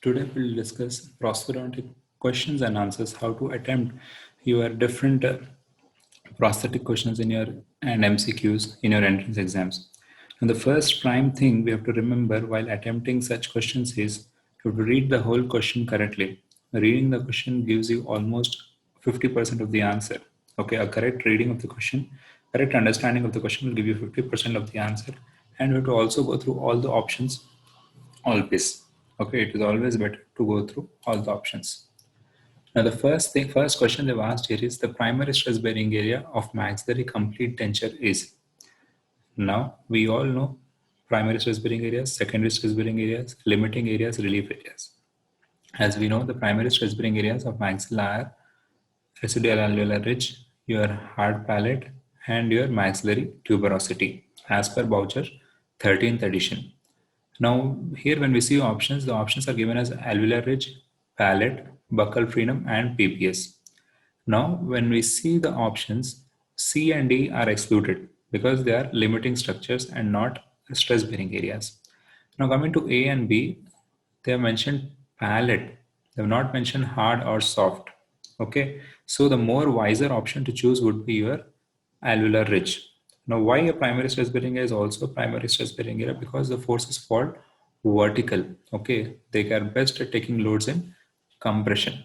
Today we'll discuss prosthodontic questions and answers, how to attempt your different prosthetic questions in your and MCQs in your entrance exams. And the first prime thing we have to remember while attempting such questions is you have to read the whole question correctly. Reading the question gives you almost 50% of the answer. Okay, a correct reading of the question, correct understanding of the question will give you 50% of the answer. And you have to also go through all the options always. Okay, it is always better to go through all the options. Now, the first question they've asked here is the primary stress bearing area of maxillary complete denture is. Now, we all know primary stress bearing areas, secondary stress bearing areas, limiting areas, relief areas. As we know, the primary stress bearing areas of maxilla are residual alveolar ridge, your hard palate, and your maxillary tuberosity, as per Boucher 13th edition. Now, here when we see options, the options are given as alveolar ridge, palate, buccal frenum, and PPS. Now, when we see the options, C and D are excluded because they are limiting structures and not stress bearing areas. Now, coming to A and B, they have mentioned palate. They have not mentioned hard or soft. Okay, so the more wiser option to choose would be your alveolar ridge. Now, why a primary stress bearing area is also a primary stress bearing area? Because the forces fall vertical. Okay, they are best at taking loads in compression.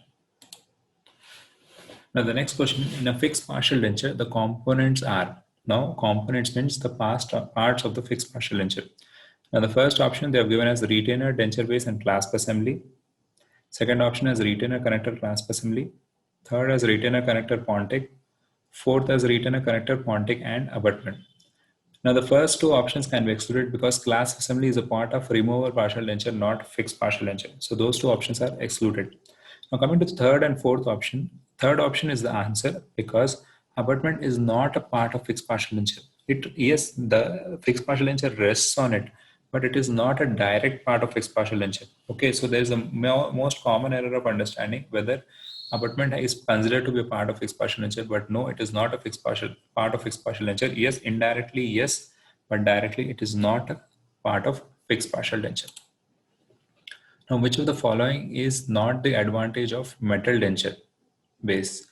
Now, the next question, in a fixed partial denture, the components are. Now, components means the parts of the fixed partial denture. Now, the first option they have given as retainer, denture base, and clasp assembly. Second option as retainer, connector, clasp assembly. Third as retainer, connector, pontic. Fourth as retainer, connector, pontic, and abutment. Now, the first two options can be excluded because clasp assembly is a part of removable partial denture, not fixed partial denture. So, those two options are excluded. Now, coming to the third and fourth option, third option is the answer because abutment is not a part of fixed partial denture. Yes, the fixed partial denture rests on it, but it is not a direct part of fixed partial denture. Okay, so there is a most common error of understanding whether abutment is considered to be a part of fixed partial denture, but no, it is not a fixed partial part of fixed partial denture. Yes, indirectly, yes, but directly it is not a part of fixed partial denture. Now, which of the following is not the advantage of metal denture base?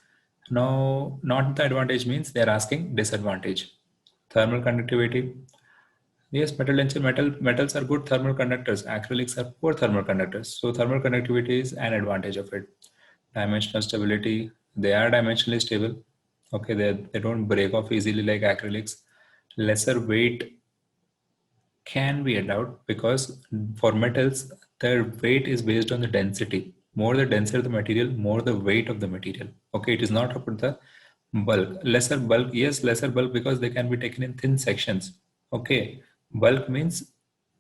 Now, not the advantage means they are asking disadvantage. Thermal conductivity. Yes, metals are good thermal conductors. Acrylics are poor thermal conductors. So thermal conductivity is an advantage of it. Dimensional stability. They are dimensionally stable. Okay, they don't break off easily like acrylics. Lesser weight can be allowed because for metals, their weight is based on the density. More the denser the material, more the weight of the material. Okay, it is not about the bulk. Lesser bulk, yes, lesser bulk because they can be taken in thin sections. Okay, bulk means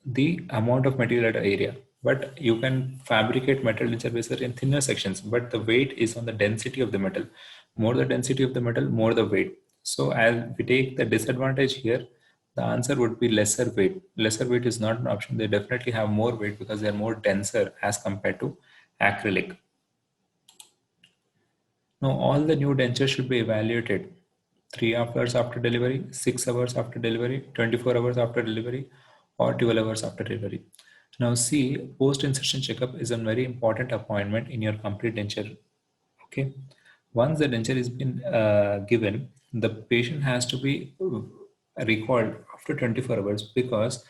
the amount of material at an area. But you can fabricate metal interfacer in thinner sections, but the weight is on the density of the metal. More the density of the metal, more the weight. So as we take the disadvantage here, the answer would be lesser weight. Lesser weight is not an option. They definitely have more weight because they are more denser as compared to acrylic. Now, all the new dentures should be evaluated 3 hours after delivery, 6 hours after delivery, 24 hours after delivery, or 12 hours after delivery. Now, see, post-insertion checkup is a very important appointment in your complete denture. Okay, once the denture has been given, the patient has to be recalled after 24 hours because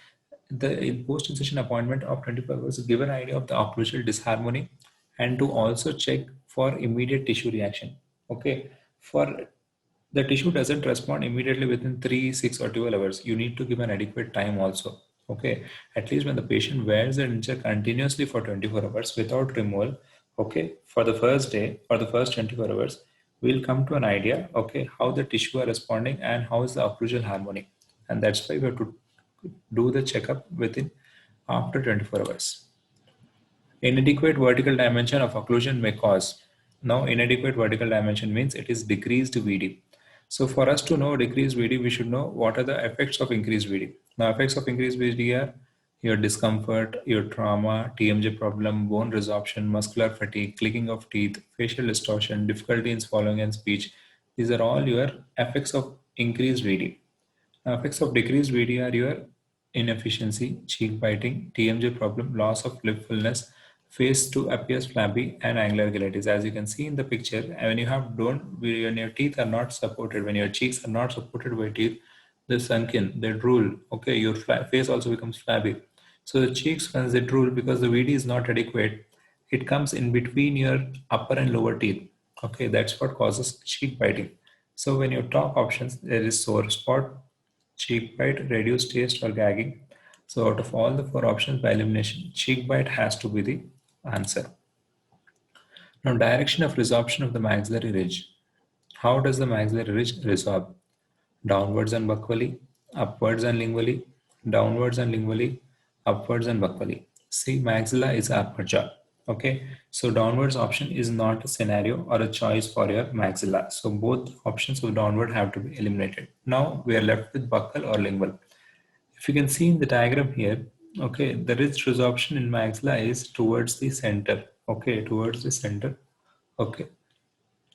the post-incision appointment of 24 hours give an idea of the occlusal disharmony and to also check for immediate tissue reaction. Okay, for the tissue doesn't respond immediately within 3, 6, or 12 hours. You need to give an adequate time also. Okay, at least when the patient wears the denture continuously for 24 hours without removal, okay, for the first day or the first 24 hours, we'll come to an idea, okay, how the tissue are responding and how is the occlusal harmony. And that's why we have to do the checkup within after 24 hours. Inadequate vertical dimension of occlusion may cause. Now, inadequate vertical dimension means it is decreased VD. So, for us to know decreased VD, we should know what are the effects of increased VD. Now, effects of increased VD are your discomfort, your trauma, TMJ problem, bone resorption, muscular fatigue, clicking of teeth, facial distortion, difficulty in swallowing and speech. These are all your effects of increased VD. Effects of decreased VD are your inefficiency, cheek biting, TMJ problem, loss of lip fullness, Face to appears flabby and angular gelatis. As you can see in the picture, when you have don't, when your teeth are not supported, when your cheeks are not supported by teeth, they sunk in, they drool. Okay, your face also becomes flabby. So the cheeks, once they drool, because the VD is not adequate, it comes in between your upper and lower teeth. Okay, that's what causes cheek biting. So when you talk options, there is sore spot, cheek bite, reduced taste, or gagging. So out of all the four options by elimination, cheek bite has to be the answer. Now, direction of resorption of the maxillary ridge. How does the maxillary ridge resorb? Downwards and buccally, upwards and lingually, downwards and lingually, upwards and buccally. See, maxilla is upper jaw. Okay, so downwards option is not a scenario or a choice for your maxilla. So both options of downward have to be eliminated. Now we are left with buccal or lingual. If you can see in the diagram here, okay, the ridge resorption in maxilla is towards the center. Okay, towards the center. Okay,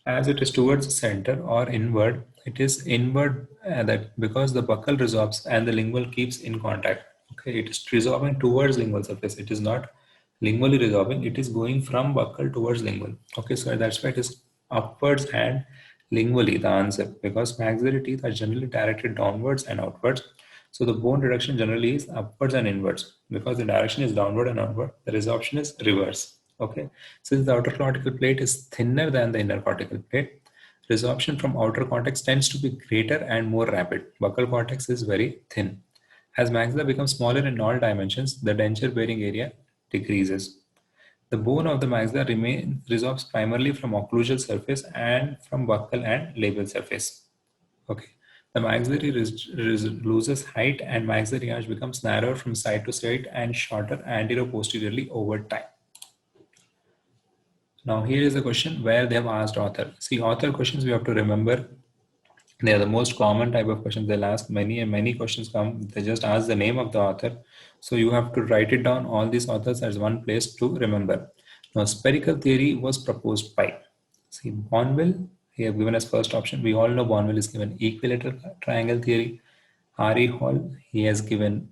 as it is towards the center or inward, it is inward that because the buccal resorbs and the lingual keeps in contact. Okay, it is resorbing towards lingual surface. It is not lingually resorbing. It is going from buccal towards lingual. Okay, so that's why it is upwards and lingually the answer, because maxillary teeth are generally directed downwards and outwards. So the bone reduction generally is upwards and inwards. Because the direction is downward and outward, the resorption is reverse. Okay, since the outer cortical plate is thinner than the inner cortical plate, resorption from outer cortex tends to be greater and more rapid. Buccal cortex is very thin. As maxilla becomes smaller in all dimensions, the denture bearing area decreases. The bone of the maxilla resorbs primarily from occlusal surface and from buccal and labial surface. Okay. The maxillary loses height and maxillary arch becomes narrower from side to side and shorter anterior-posteriorly over time. Now here is the question where they have asked author. See, author questions we have to remember. They are the most common type of questions. They'll ask many and many questions come. They just ask the name of the author. So you have to write it down all these authors as one place to remember. Now spherical theory was proposed by, see, Bonville, he have given as first option. We all know Bonville is given equilateral triangle theory. R.E. Hall, he has given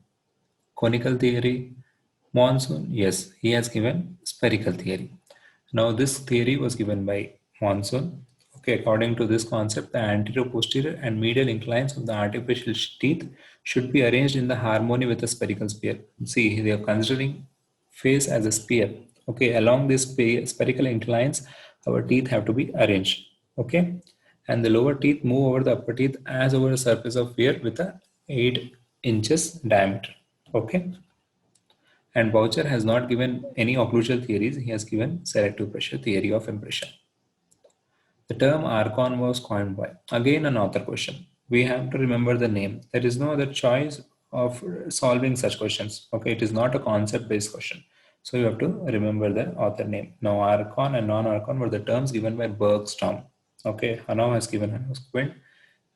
conical theory. Monsoon, yes, he has given spherical theory. Now, this theory was given by Monsoon. Okay, according to this concept, the anterior, posterior, and medial inclines of the artificial teeth should be arranged in the harmony with the spherical sphere. See, they are considering face as a sphere. Okay, along this spherical inclines, our teeth have to be arranged. Okay, and the lower teeth move over the upper teeth as over the surface of sphere with a 8 inches diameter. Okay. And Boucher has not given any occlusal theories. He has given selective pressure theory of impression. The term Archon was coined by, again an author question. We have to remember the name. There is no other choice of solving such questions. Okay, it is not a concept-based question. So you have to remember the author name. Now Archon and non-Archon were the terms given by Bergstrom. Okay, Hanau has given Hanau squint.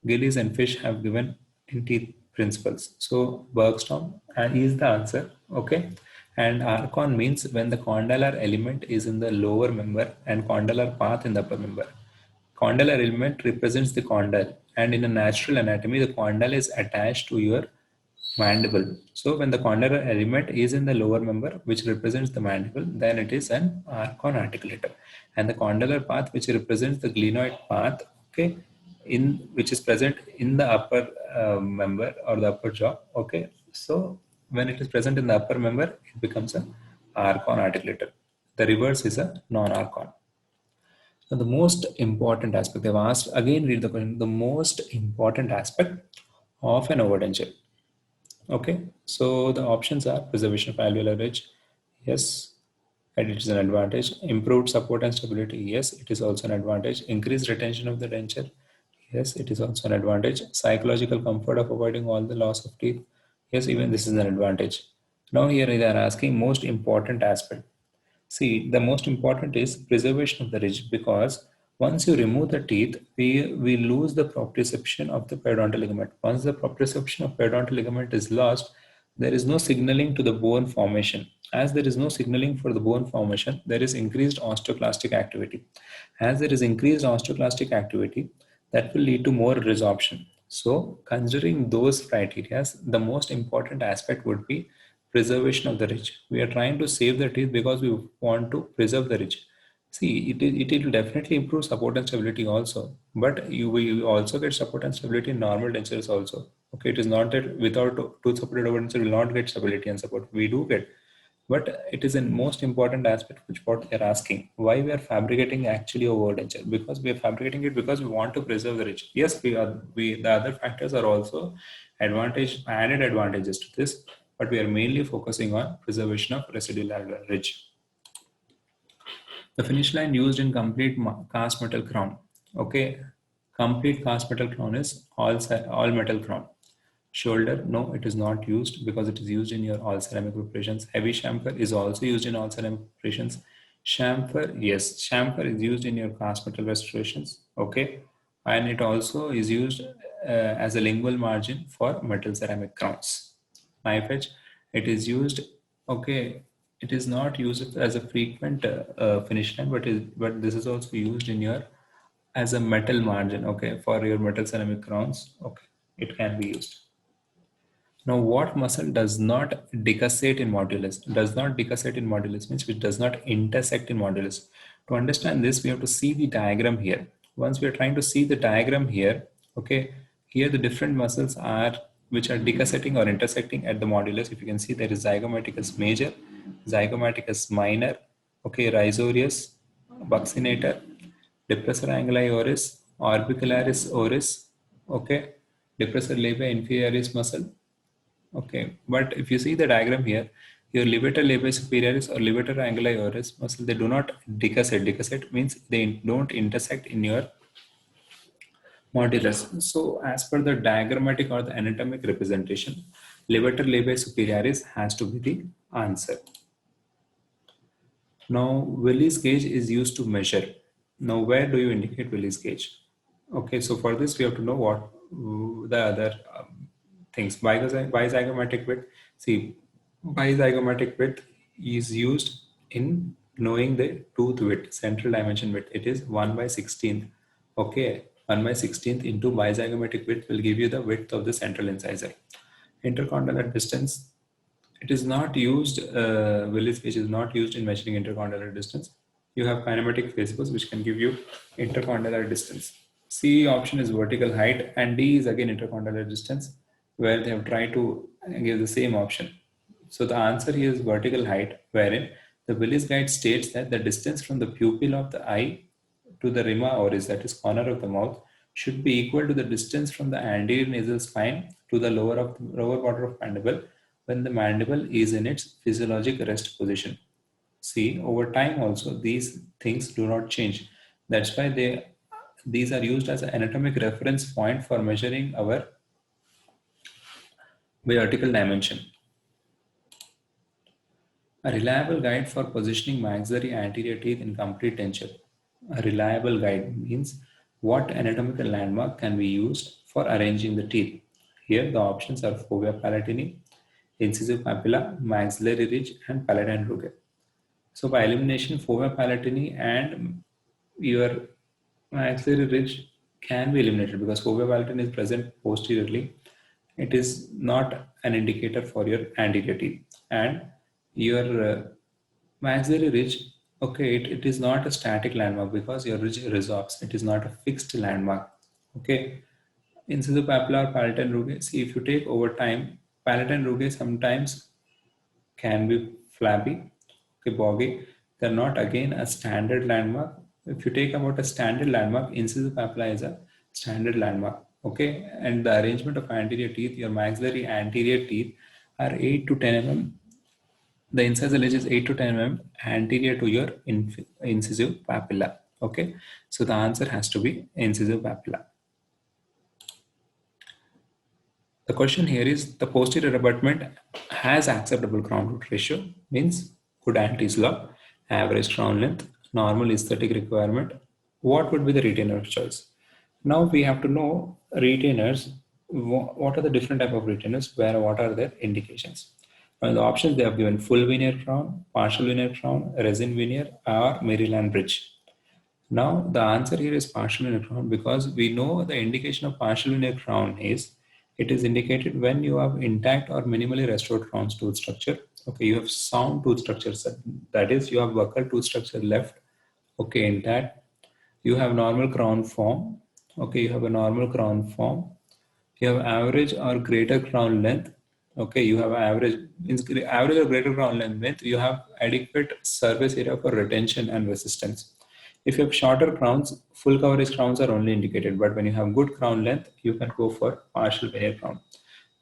Gillies and Fish have given in teeth principles. So Bergstrom is the answer. Okay. And Archon means when the condylar element is in the lower member and condylar path in the upper member. Condylar element represents the condyle, and in a natural anatomy, the condyle is attached to your mandible. So when the condylar element is in the lower member, which represents the mandible, then it is an Archon articulator. And the condylar path, which represents the glenoid path, okay, in which is present in the upper member or the upper jaw. Okay, so when it is present in the upper member, it becomes a Archon articulator. The reverse is a non-Archon. So the most important aspect they've asked, again read the question, the most important aspect of an overdenture. Okay, so the options are preservation of alveolar ridge, yes, and it is an advantage. Improved support and stability, yes, it is also an advantage. Increased retention of the denture, yes, it is also an advantage. Psychological comfort of avoiding all the loss of teeth, yes, even this is an advantage. Now here they are asking most important aspect. See, the most important is preservation of the ridge, because once you remove the teeth, we lose the proprioception of the periodontal ligament. Once the proprioception of periodontal ligament is lost, there is no signaling to the bone formation. As there is no signaling for the bone formation, there is increased osteoclastic activity. As there is increased osteoclastic activity, that will lead to more resorption. So, considering those criteria, the most important aspect would be preservation of the ridge. We are trying to save the teeth because we want to preserve the ridge. See, it will definitely improve support and stability also, but you will also get support and stability in normal dentures also. Okay, it is not that without tooth supported over denture will not get stability and support. We do get, but it is a most important aspect which what they are asking. Why we are fabricating actually over denture? Because we are fabricating it because we want to preserve the ridge. Yes, the other factors are also added advantages to this, but we are mainly focusing on preservation of residual alveolar ridge. The finish line used in complete cast metal crown. Okay, complete cast metal crown is all metal crown. Shoulder, no, it is not used because it is used in your all ceramic preparations. Heavy chamfer is also used in all ceramic preparations. Chamfer, yes, chamfer is used in your cast metal restorations. Okay, and it also is used as a lingual margin for metal ceramic crowns. Knife edge, it is used. Okay, it is not used as a frequent finish line, but this is also used in your as a metal margin. Okay, for your metal ceramic crowns. Okay, it can be used. Now, what muscle does not decussate in modulus? Does not decussate in modulus means which does not intersect in modulus. To understand this, we have to see the diagram here. Once we are trying to see the diagram here, okay, here the different muscles are which are decussating or intersecting at the modulus. If you can see, there is zygomaticus major, zygomaticus minor, okay, rhizorius, buccinator, depressor anguli oris, orbicularis oris, okay, depressor labia inferioris muscle. Okay, but if you see the diagram here, your levator labii superioris or levator anguli oris muscle, they do not decussate. Decussate means they don't intersect in your modulus. So as per the diagrammatic or the anatomic representation, levator labii superioris has to be the answer. Now, Willis gauge is used to measure. Now, where do you indicate Willis gauge? Okay, so for this, we have to know what the other things. Bizygomatic width. See, bizygomatic width is used in knowing the tooth width, central dimension width. It is 1 by 16th. Okay, 1 by 16th into bizygomatic width will give you the width of the central incisor. Intercondylar distance, it is not used, Willis gauge is not used in measuring intercondylar distance. You have kinematic phasicals which can give you intercondylar distance. C option is vertical height and D is again intercondylar distance where they have tried to give the same option. So the answer here is vertical height, wherein the Willis guide states that the distance from the pupil of the eye to the rima oris, that is corner of the mouth, should be equal to the distance from the anterior nasal spine to the lower border of mandible when the mandible is in its physiologic rest position. See, over time also these things do not change. That's why these are used as an anatomic reference point for measuring our vertical dimension. A reliable guide for positioning maxillary anterior teeth in complete denture. A reliable guide means what anatomical landmark can be used for arranging the teeth. Here the options are fovea palatini, incisive papilla, maxillary ridge, and palatine rugae. So by elimination, fovea palatini and your maxillary ridge can be eliminated because fovea palatini is present posteriorly. It is not an indicator for your anterior teeth. And your maxillary ridge, okay, it is not a static landmark because your ridge resorbs. It is not a fixed landmark. Okay. Incisive papilla or palatine rugae. See, if you take over time, palatine rugae sometimes can be flabby, okay, boggy. They're not again a standard landmark. If you take about a standard landmark, incisive papilla is a standard landmark. Okay, and the arrangement of anterior teeth, your maxillary anterior teeth are 8 to 10 mm. The incisor ridge is 8 to 10 mm anterior to your incisive papilla. Okay, so the answer has to be incisive papilla. The question here is the posterior abutment has acceptable crown root ratio, means good Anti's law, average crown length, normal aesthetic requirement. What would be the retainer of choice? Now we have to know retainers. What are the different type of retainers? What are their indications? Now the options they have given: full veneer crown, partial veneer crown, resin veneer, or Maryland bridge. Now the answer here is partial veneer crown because we know the indication of partial veneer crown is It is indicated when you have intact or minimally restored crown tooth structure. Okay, you have sound tooth structures. That is, you have buccal tooth structure left. Okay, intact. You have normal crown form. Okay, you have a normal crown form. You have average or greater crown length. Okay, you have average or greater crown length. You have adequate surface area for retention and resistance. If you have shorter crowns, full coverage crowns are only indicated. But when you have good crown length, you can go for partial veneer crown.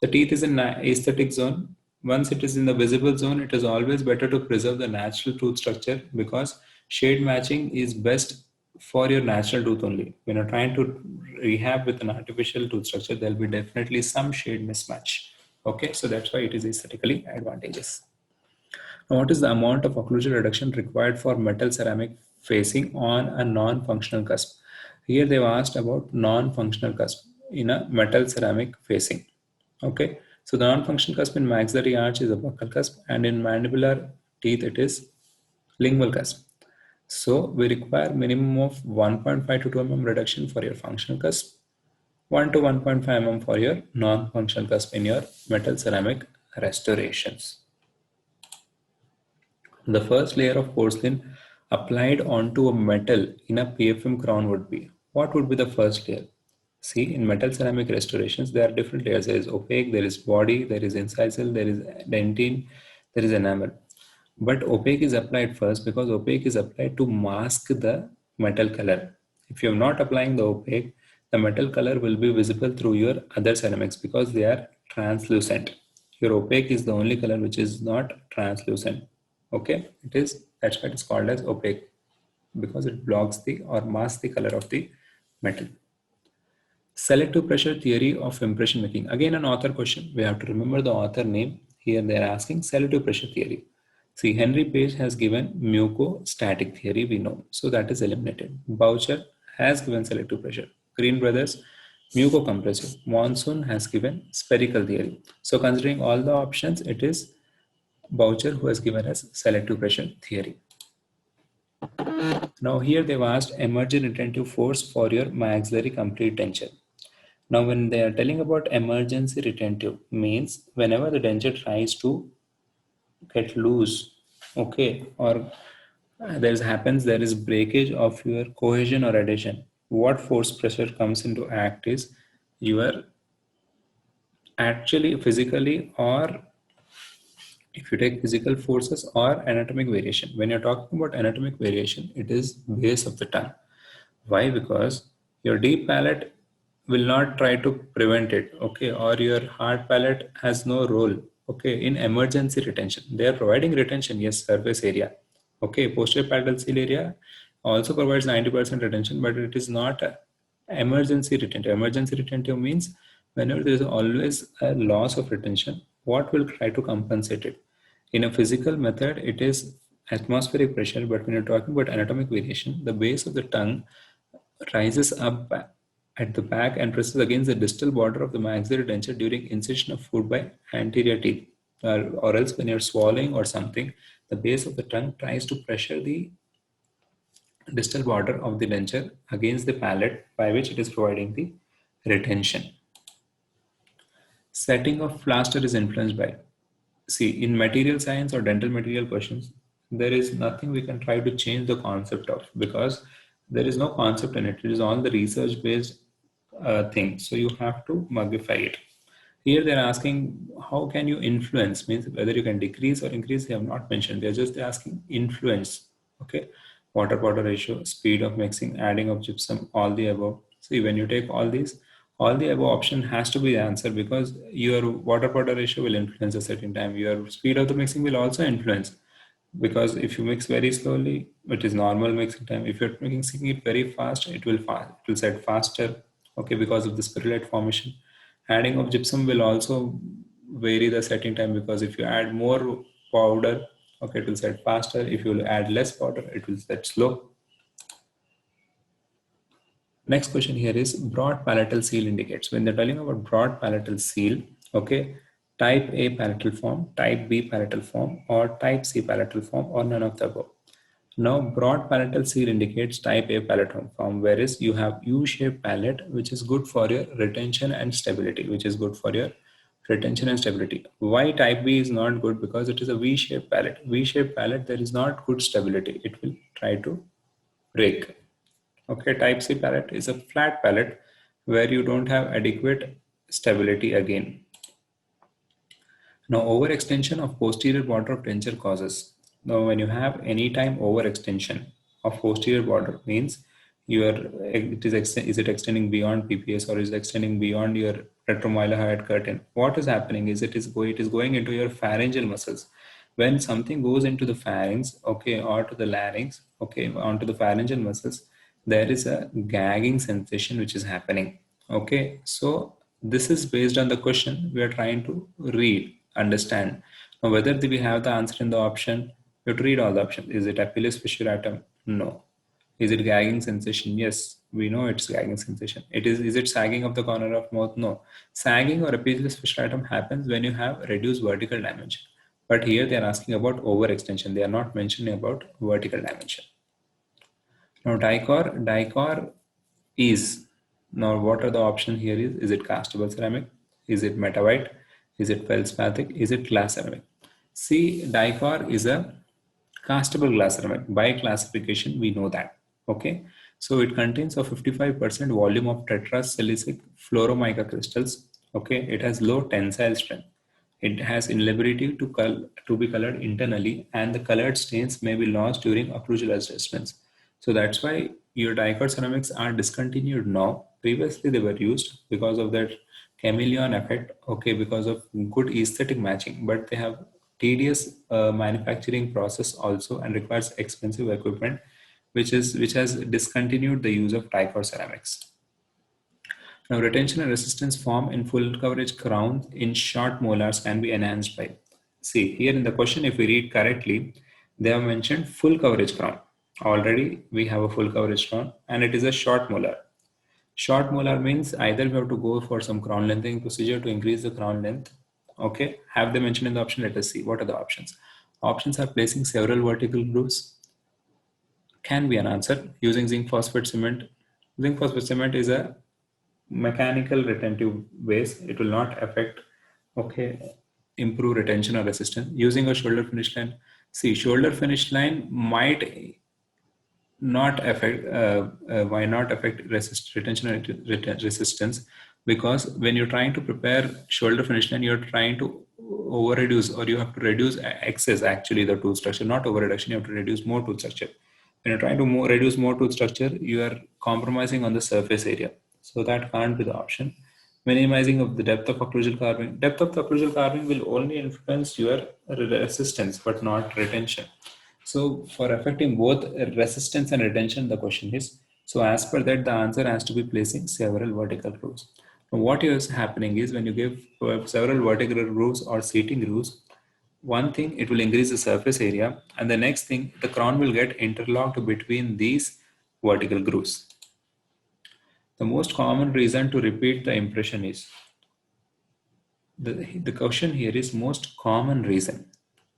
The teeth is in aesthetic zone. Once it is in the visible zone, it is always better to preserve the natural tooth structure because shade matching is best for your natural tooth only. When you're trying to rehab with an artificial tooth structure, there'll be definitely some shade mismatch. Okay, so that's why it is aesthetically advantageous. Now, what is the amount of occlusal reduction required for metal ceramic facing on a non-functional cusp? Here they've asked about non-functional cusp in a metal ceramic facing. Okay, so the non-functional cusp in maxillary arch is a buccal cusp, and in mandibular teeth it is lingual cusp. So we require minimum of 1.5 to 2 mm reduction for your functional cusp, 1 to 1.5 mm for your non-functional cusp in your metal ceramic restorations. The first layer of porcelain applied onto a metal in a PFM crown would be. What would be the first layer? See, in metal ceramic restorations, there are different layers. There is opaque, there is body, there is incisal, there is dentine, there is enamel. But opaque is applied first because opaque is applied to mask the metal color. If you're not applying the opaque, the metal color will be visible through your other ceramics because they are translucent. Your opaque is the only color which is not translucent. Okay, that's why it's called as opaque because it blocks the or masks the color of the metal. Selective pressure theory of impression making. Again, an author question. We have to remember the author name. Here they are asking selective pressure theory. See, Henry Page has given mucostatic theory, we know. So that is eliminated. Boucher has given selective pressure. Green Brothers, mucocompressive. Monsoon has given spherical theory. So considering all the options, it is Boucher who has given us selective pressure theory. Now here they've asked emergent retentive force for your maxillary complete denture. Now when they are telling about emergency retentive means whenever the denture tries to get loose, okay, or there is breakage of your cohesion or adhesion. What force pressure comes into act is you are actually physically or if you take physical forces or anatomic variation. When you're talking about anatomic variation, it is base of the tongue. Why? Because your deep palate will not try to prevent it, okay, or your hard palate has no role, okay, in emergency retention. They are providing retention, yes, surface area, okay. Posterior palatal seal area also provides 90% retention, but it is not a emergency retentive. Emergency retentive means whenever there is always a loss of retention, what will try to compensate it? In a physical method, it is atmospheric pressure, but when you're talking about anatomic variation, the base of the tongue rises up at the back and presses against the distal border of the maxillary denture during incision of food by anterior teeth. Or else when you're swallowing or something, the base of the tongue tries to pressure the distal border of the denture against the palate by which it is providing the retention. Setting of plaster is influenced by, see, in material science or dental material questions, there is nothing we can try to change the concept of because there is no concept in it. It is all the research based thing. So you have to mugify it. Here they're asking how can you influence, means whether you can decrease or increase, they have not mentioned. They're just asking influence. Okay. Water powder ratio, speed of mixing, adding of gypsum, all the above. See, when you take all these, all the above option has to be the answer because your water powder ratio will influence a certain time. Your speed of the mixing will also influence because if you mix very slowly, it is normal mixing time. If you're mixing it very fast, it will set faster. Okay, because of the spirulite formation. Adding of gypsum will also vary the setting time because if you add more powder, okay, it will set faster. If you add less powder, it will set slow. Next question here is broad palatal seal indicates. When they're telling about broad palatal seal, okay, type A palatal form, type B palatal form, or type C palatal form, or none of the above. Now, broad palatal seal indicates type A palatal form, whereas you have U-shaped palate, which is good for your retention and stability, Why type B is not good? Because it is a V-shaped palate. V-shaped palate, there is not good stability. It will try to break. Okay, type C palate is a flat palate where you don't have adequate stability again. Now, overextension of posterior border of denture causes. Now, when you have any time overextension of posterior border means is it extending beyond PPS or is it extending beyond your retromylohyoid curtain? What is happening is it is going into your pharyngeal muscles. When something goes into the pharynx, okay, or to the larynx, okay, onto the pharyngeal muscles, there is a gagging sensation which is happening. Okay, so this is based on the question we are trying to read, understand. Now, whether we have the answer in the option, you have to read all the options. Is it Apelles fissuratum? No. Is it gagging sensation? Yes, we know it's gagging sensation. Is it sagging of the corner of mouth? No. Sagging or Apelles fissuratum happens when you have reduced vertical dimension. But here they are asking about overextension. They are not mentioning about vertical dimension. Now, dicor is, now what are the options here is it castable ceramic? Is it metavite? Is it feldspathic? Is it glass ceramic? See, dicor is a castable glass ceramic. By classification, we know that. Okay. So it contains a 55% volume of tetrasilicic fluoromica crystals. Okay. It has low tensile strength. It has inability to be colored internally, and the colored stains may be lost during occlusal adjustments. So that's why your dicot ceramics are discontinued now. Previously, they were used because of that chameleon effect, okay, because of good aesthetic matching, but they have tedious manufacturing process also and requires expensive equipment, which has discontinued the use of dicot ceramics. Now, retention and resistance form in full coverage crowns in short molars can be enhanced by. See, here in the question, if we read correctly, they have mentioned full coverage crown. Already, we have a full coverage crown and it is a short molar. Short molar means either we have to go for some crown lengthening procedure to increase the crown length. Okay, have they mentioned in the option? Let us see. What are the options? Options are placing several vertical grooves. Can be an answer using zinc phosphate cement. Zinc phosphate cement is a mechanical retentive base. It will not affect, okay, improve retention or resistance. Using a shoulder finish line. See, shoulder finish line might not affect why not affect retention and resistance, because when you're trying to prepare shoulder finish line, you're trying to over reduce, or you have to reduce excess, actually the tooth structure, not over reduction. You have to reduce more tooth structure. When you're trying to reduce more tooth structure, you are compromising on the surface area, so that can't be the option. Minimizing of the depth of occlusal carving. Depth of the occlusal carving will only influence your resistance but not retention. So for affecting both resistance and retention, the question is, so as per that, the answer has to be placing several vertical grooves. Now, what is happening is when you give several vertical grooves or seating grooves, one thing, it will increase the surface area, and the next thing, the crown will get interlocked between these vertical grooves. The most common reason to repeat the impression is, the question here is most common reason.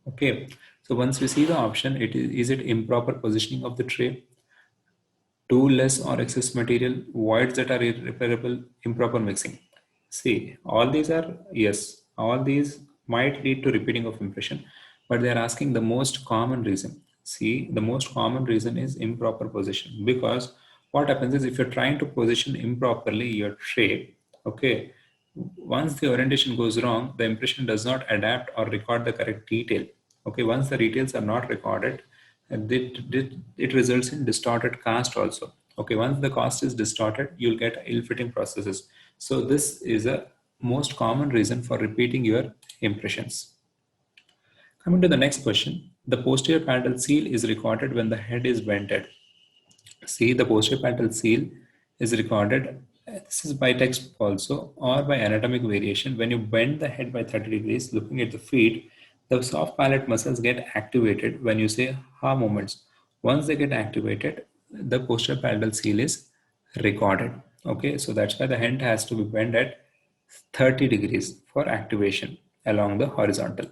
Okay, so once we see the option, is it improper positioning of the tray, too less or excess material, voids that are irreparable, improper mixing? See, all these are, yes, all these might lead to repeating of impression, but they are asking the most common reason. See, the most common reason is improper position, because what happens is if you're trying to position improperly your tray, okay, once the orientation goes wrong, the impression does not adapt or record the correct detail. Okay, once the details are not recorded, it results in distorted cast also. Okay, once the cast is distorted, you'll get ill-fitting processes. So this is a most common reason for repeating your impressions. Coming to the next question, the posterior palatal seal is recorded when the head is vented. See, the posterior palatal seal is recorded, this is by text also, or by anatomic variation. When you bend the head by 30 degrees, looking at the feet, the soft palate muscles get activated when you say ha movements. Once they get activated, the posterior palatal seal is recorded. Okay, so that's why the head has to be bent at 30 degrees for activation along the horizontal.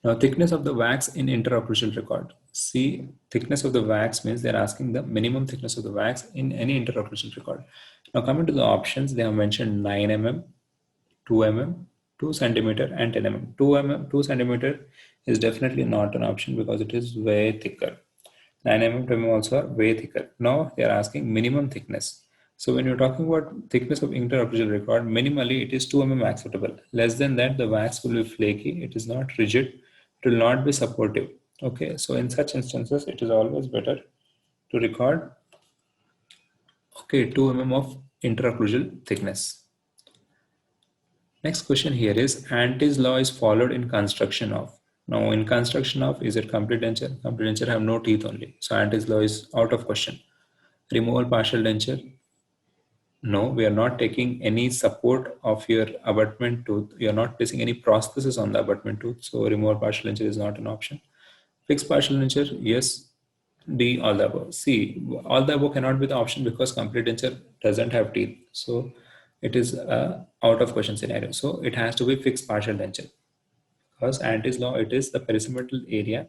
Now, thickness of the wax in interocclusal record. See, thickness of the wax means they're asking the minimum thickness of the wax in any interocclusal record. Now, coming to the options, they have mentioned 9 mm, 2 mm, 2 centimeter, and 10 mm. 2 mm, 2 centimeter is definitely not an option because it is way thicker. 9 mm, 2 mm also are way thicker. Now, they are asking minimum thickness. So when you're talking about thickness of interocclusal record, minimally it is 2 mm acceptable. Less than that, the wax will be flaky. It is not rigid. It will not be supportive. Okay, so in such instances, it is always better to record 2 mm of interocclusal thickness. Next question here is Anti's law is followed in construction of. Now in construction of, is it complete denture? Complete denture have no teeth only. So Anti's law is out of question. Removal partial denture, no, we are not taking any support of your abutment tooth. You are not placing any prosthesis on the abutment tooth. So removal partial denture is not an option. Fixed partial denture, yes. D, all the above. C, all the above cannot be the option because complete denture doesn't have teeth. So it is a out of question scenario. So it has to be fixed partial denture. Because Anti's law, it is the pericymental area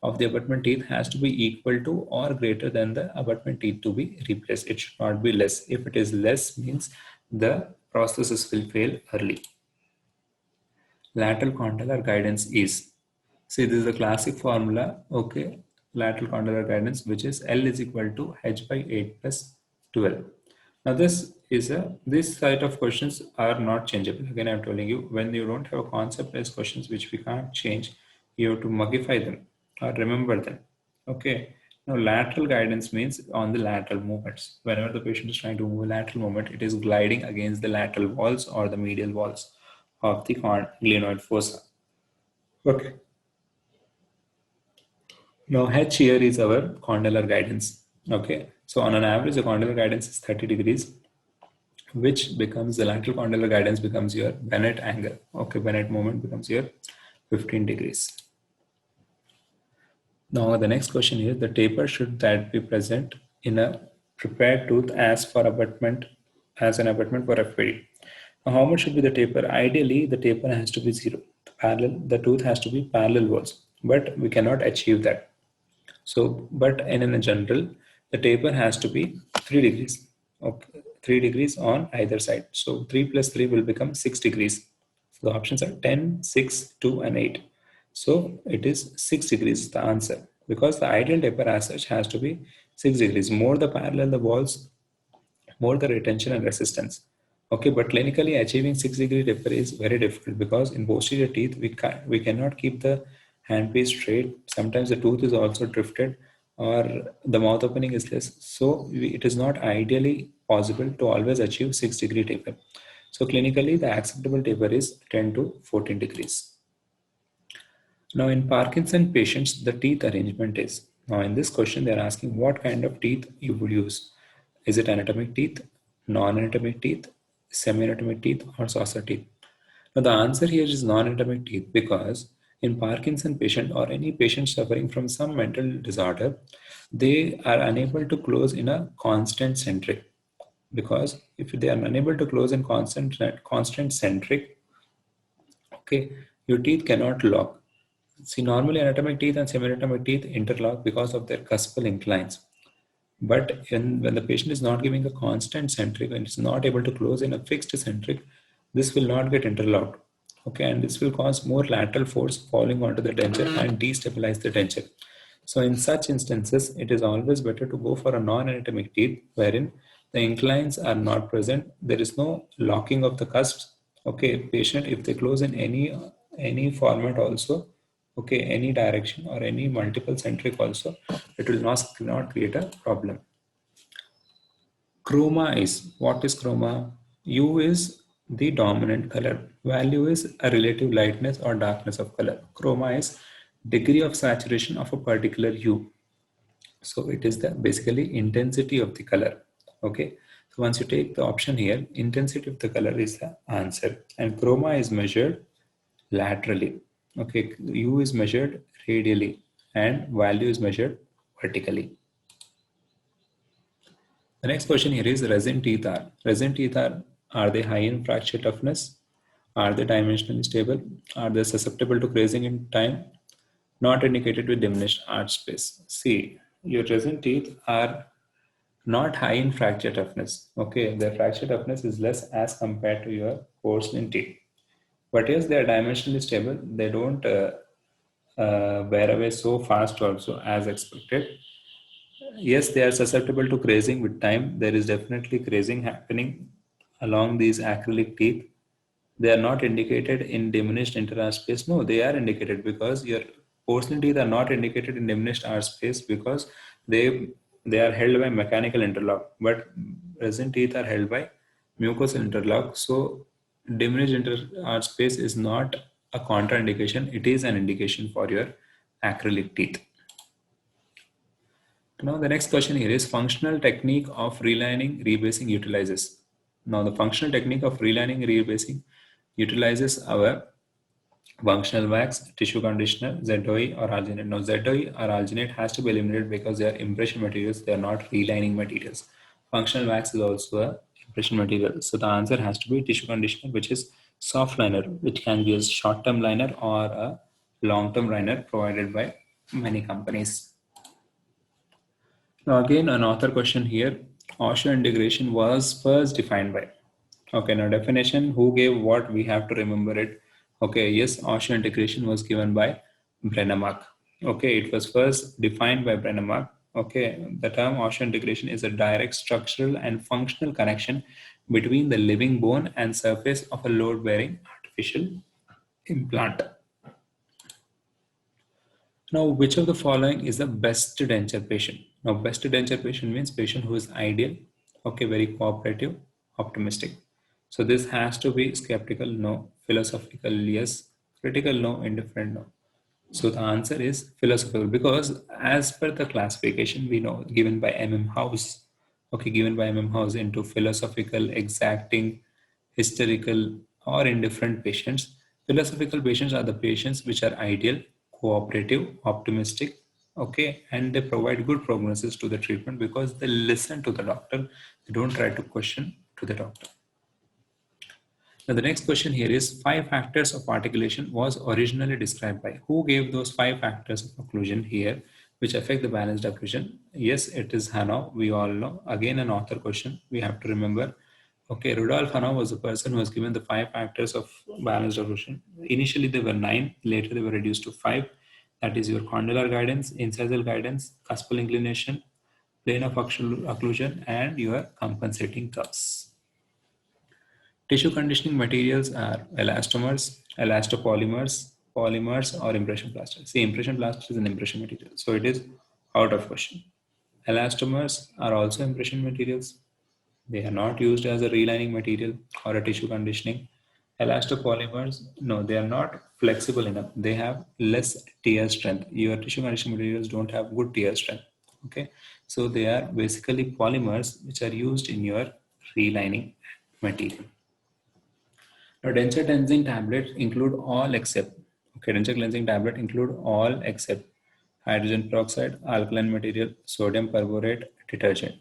of the abutment teeth has to be equal to or greater than the abutment teeth to be replaced. It should not be less. If it is less, means the prosthesis will fail early. Lateral condylar guidance is. See, this is the classic formula. Okay, lateral condylar guidance, which is L is equal to H by 8 plus 12. Now, this side of questions are not changeable. Again, I'm telling you, when you don't have a concept-based questions which we can't change, you have to mugify them or remember them. Okay. Now, lateral guidance means on the lateral movements. Whenever the patient is trying to move a lateral movement, it is gliding against the lateral walls or the medial walls of the glenoid fossa. Okay. Now, H here is our condylar guidance. Okay. So, on an average, the condylar guidance is 30 degrees, which becomes the lateral condylar guidance becomes your Bennett angle. Okay. Bennett moment becomes your 15 degrees. Now, the next question here, the taper should that be present in a prepared tooth as for abutment, as an abutment for FPD. Now, how much should be the taper? Ideally, the taper has to be zero. The tooth has to be parallel walls, but we cannot achieve that. So, but in a general, the taper has to be 3 degrees. Okay, 3 degrees on either side. So 3 plus 3 will become 6 degrees. So the options are 10, 6, 2, and 8. So it is 6 degrees the answer because the ideal taper as such has to be 6 degrees. More the parallel the walls, more the retention and resistance. Okay, but clinically achieving 6-degree taper is very difficult because in posterior teeth we cannot keep the handpiece straight. Sometimes the tooth is also drifted or the mouth opening is less. So it is not ideally possible to always achieve 6-degree taper. So clinically the acceptable taper is 10 to 14 degrees. Now in Parkinson patients, the teeth arrangement is. Now in this question, they're asking what kind of teeth you would use. Is it anatomic teeth, non-anatomic teeth, semi-anatomic teeth, or saucer teeth? Now the answer here is non-anatomic teeth because in Parkinson patient or any patient suffering from some mental disorder, they are unable to close in a constant centric. Because if they are unable to close in constant centric, okay, your teeth cannot lock. See, normally anatomic teeth and semi-anatomic teeth interlock because of their cuspal inclines. But when the patient is not giving a constant centric and is not able to close in a fixed centric, this will not get interlocked. Okay, and this will cause more lateral force falling onto the denture and destabilize the denture. So in such instances, it is always better to go for a non-anatomic teeth wherein the inclines are not present. There is no locking of the cusps. Okay, patient, if they close in any format also, okay, any direction or any multiple centric also, it will not create a problem. Chroma is, what is chroma? U is the dominant color. Value is a relative lightness or darkness of color. Chroma is degree of saturation of a particular hue. So it is the basically intensity of the color. Okay. So once you take the option here, intensity of the color is the answer. And chroma is measured laterally. Okay. U is measured radially and value is measured vertically. The next question here is resin teeth are. Resin teeth are they high in fracture toughness Are they dimensionally stable? Are they susceptible to grazing in time? Not indicated with diminished arch space. See, your resin teeth are not high in fracture toughness. Okay, their fracture toughness is less as compared to your porcelain teeth. But yes, they are dimensionally stable. They don't wear away so fast also as expected. Yes, they are susceptible to grazing with time. There is definitely grazing happening along these acrylic teeth. They are not indicated in diminished interarch space. No, they are indicated because your porcelain teeth are not indicated in diminished arch space because they they are held by mechanical interlock, but resin teeth are held by mucosal interlock. So diminished interarch space is not a contraindication. It is an indication for your acrylic teeth. Now the next question here is functional technique of relining rebasing utilizes. Now the functional technique of relining rebasing utilizes our functional wax, tissue conditioner, ZOE or alginate. Now ZOE or alginate has to be eliminated because they are impression materials, they are not relining materials. Functional wax is also a impression material. So the answer has to be tissue conditioner, which is soft liner, which can be a short-term liner or a long-term liner provided by many companies. Now again, an author question here. Osseointegration was first defined by. Okay, now definition, who gave what, we have to remember it. Okay, yes, osseointegration was given by Brennemark. Okay, it was first defined by Brennemark. Okay, the term osseointegration is a direct structural and functional connection between the living bone and surface of a load-bearing artificial implant. Now, which of the following is the best denture patient? Now, best denture patient means patient who is ideal, okay, very cooperative, optimistic. So this has to be skeptical, no, philosophical, yes, critical, no, indifferent, no. So the answer is philosophical because as per the classification we know given by MM House, okay, given by MM House into philosophical, exacting, hysterical, or indifferent patients. Philosophical patients are the patients which are ideal, cooperative, optimistic, okay, and they provide good prognosis to the treatment because they listen to the doctor. They don't try to question to the doctor. Now, the next question here is five factors of articulation was originally described by. Who gave those five factors of occlusion here which affect the balanced occlusion? Yes, it is Hanau. We all know. Again, an author question. We have to remember. Okay, Rudolf Hanau was the person who was given the five factors of balanced occlusion. Initially, there were nine. Later, they were reduced to five. That is your condylar guidance, incisal guidance, cuspal inclination, plane of occlusion, and your compensating curves. Tissue conditioning materials are elastomers, elastopolymers, polymers, or impression plaster. See, impression plaster is an impression material, so it is out of question. Elastomers are also impression materials. They are not used as a relining material or a tissue conditioning. Elastopolymers, no, they are not flexible enough. They have less tear strength. Your tissue conditioning materials don't have good tear strength. Okay, so they are basically polymers which are used in your relining material. Now, denture cleansing tablets include all except, okay, denture cleansing tablet include all except hydrogen peroxide, alkaline material, sodium perborate, detergent.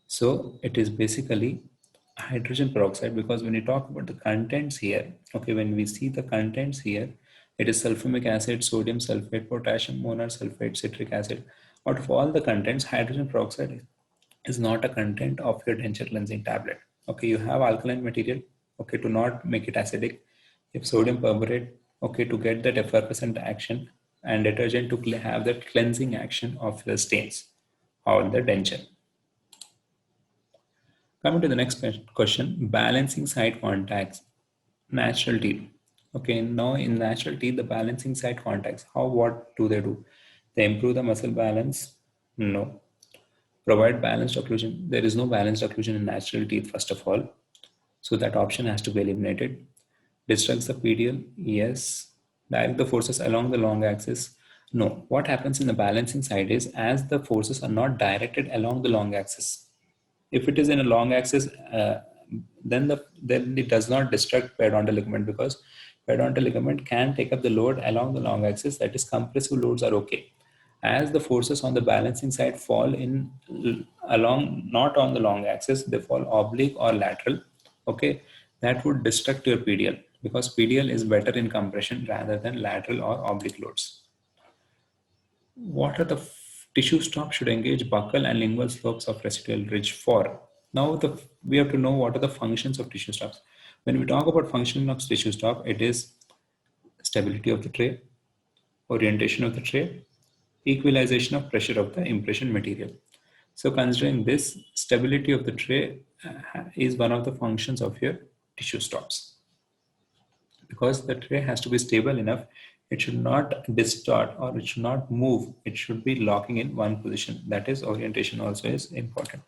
So it is basically hydrogen peroxide because when you talk about the contents here, okay, when we see the contents here, it is sulfuric acid, sodium sulfate, potassium monosulfate, citric acid. Out of all the contents, hydrogen peroxide is not a content of your denture cleansing tablet. Okay, you have alkaline material, okay, to not make it acidic. You have sodium perborate, okay, to get that effervescent action, and detergent to have that cleansing action of the stains or the denture. Coming to the next question, balancing side contacts, natural teeth. Okay, now in natural teeth, the balancing side contacts, what do? They improve the muscle balance? No. Provide balanced occlusion. There is no balanced occlusion in natural teeth, first of all. So that option has to be eliminated. Disrupts the PDL? Yes. Direct the forces along the long axis? No. What happens in the balancing side is as the forces are not directed along the long axis. If it is in a long axis, then it does not destruct periodontal ligament because periodontal ligament can take up the load along the long axis. That is, compressive loads are okay. As the forces on the balancing side fall in along, not on the long axis, they fall oblique or lateral. Okay, that would destruct your PDL. because PDL is better in compression rather than lateral or oblique loads. What are the tissue stops should engage buccal and lingual slopes of residual ridge for? Now we have to know what are the functions of tissue stops. When we talk about function of tissue stop, it is stability of the tray, orientation of the tray, equalization of pressure of the impression material. So considering this, stability of the tray is one of the functions of your tissue stops. Because the tray has to be stable enough, it should not distort or it should not move. It should be locking in one position. That is, orientation also is important.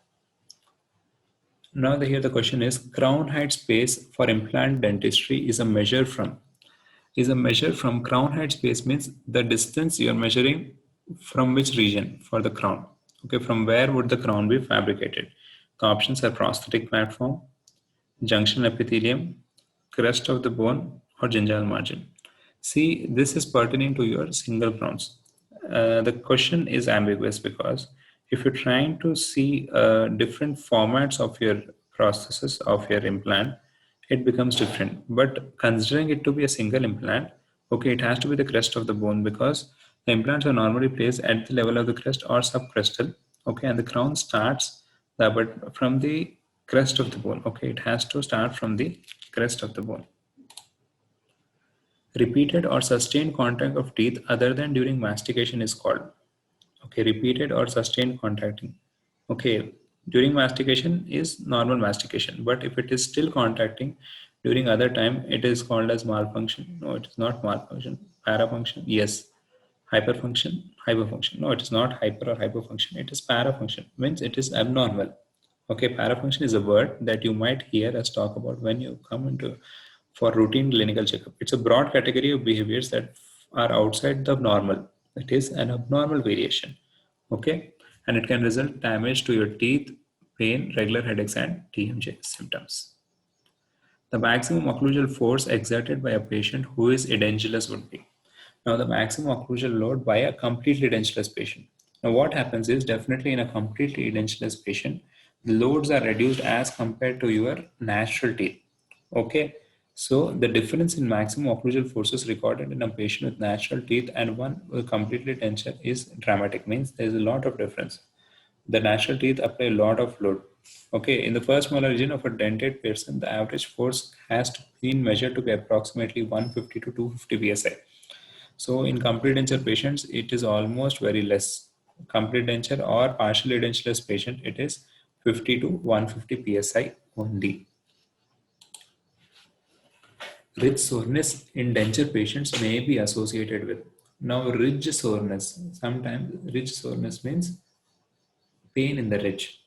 Now here the question is, crown height space for implant dentistry is a measure from crown height space means the distance you are measuring from which region for the crown. Okay, from where would the crown be fabricated? The options are prosthetic platform, junction epithelium, crest of the bone, or gingival margin. See, this is pertaining to your single crowns. The question is ambiguous because if you're trying to see different formats of your processes of your implant, it becomes different. But considering it to be a single implant, okay, it has to be the crest of the bone because the implants are normally placed at the level of the crest or subcrestal, okay, and the crown starts but from the crest of the bone, okay, it has to start from the crest of the bone. Repeated or sustained contact of teeth other than during mastication is called. Okay, repeated or sustained contacting. Okay, during mastication is normal mastication, but if it is still contacting during other time, it is called as malfunction. No, it is not malfunction. Parafunction, yes. Hyperfunction, hyperfunction. No, it is not hyper or hyperfunction. It is parafunction, means it is abnormal. Okay, parafunction is a word that you might hear us talk about when you come into for routine clinical checkup. It's a broad category of behaviors that are outside the normal. It is an abnormal variation. Okay, and it can result damage to your teeth, pain, regular headaches, and TMJ symptoms. The maximum occlusal force exerted by a patient who is edentulous would be. Now, the maximum occlusal load by a completely edentulous patient. Now, what happens is definitely in a completely edentulous patient, the loads are reduced as compared to your natural teeth. Okay, so the difference in maximum occlusal forces recorded in a patient with natural teeth and one with completely denture is dramatic. Means there is a lot of difference. The natural teeth apply a lot of load. Okay, in the first molar region of a dentate person, the average force has to be measured to be approximately 150 to 250 psi. So in complete denture patients, it is almost very less. Complete denture or partially edentulous patient, it is 50 to 150 psi only. Ridge soreness in denture patients may be associated with. Now, ridge soreness. Sometimes ridge soreness means pain in the ridge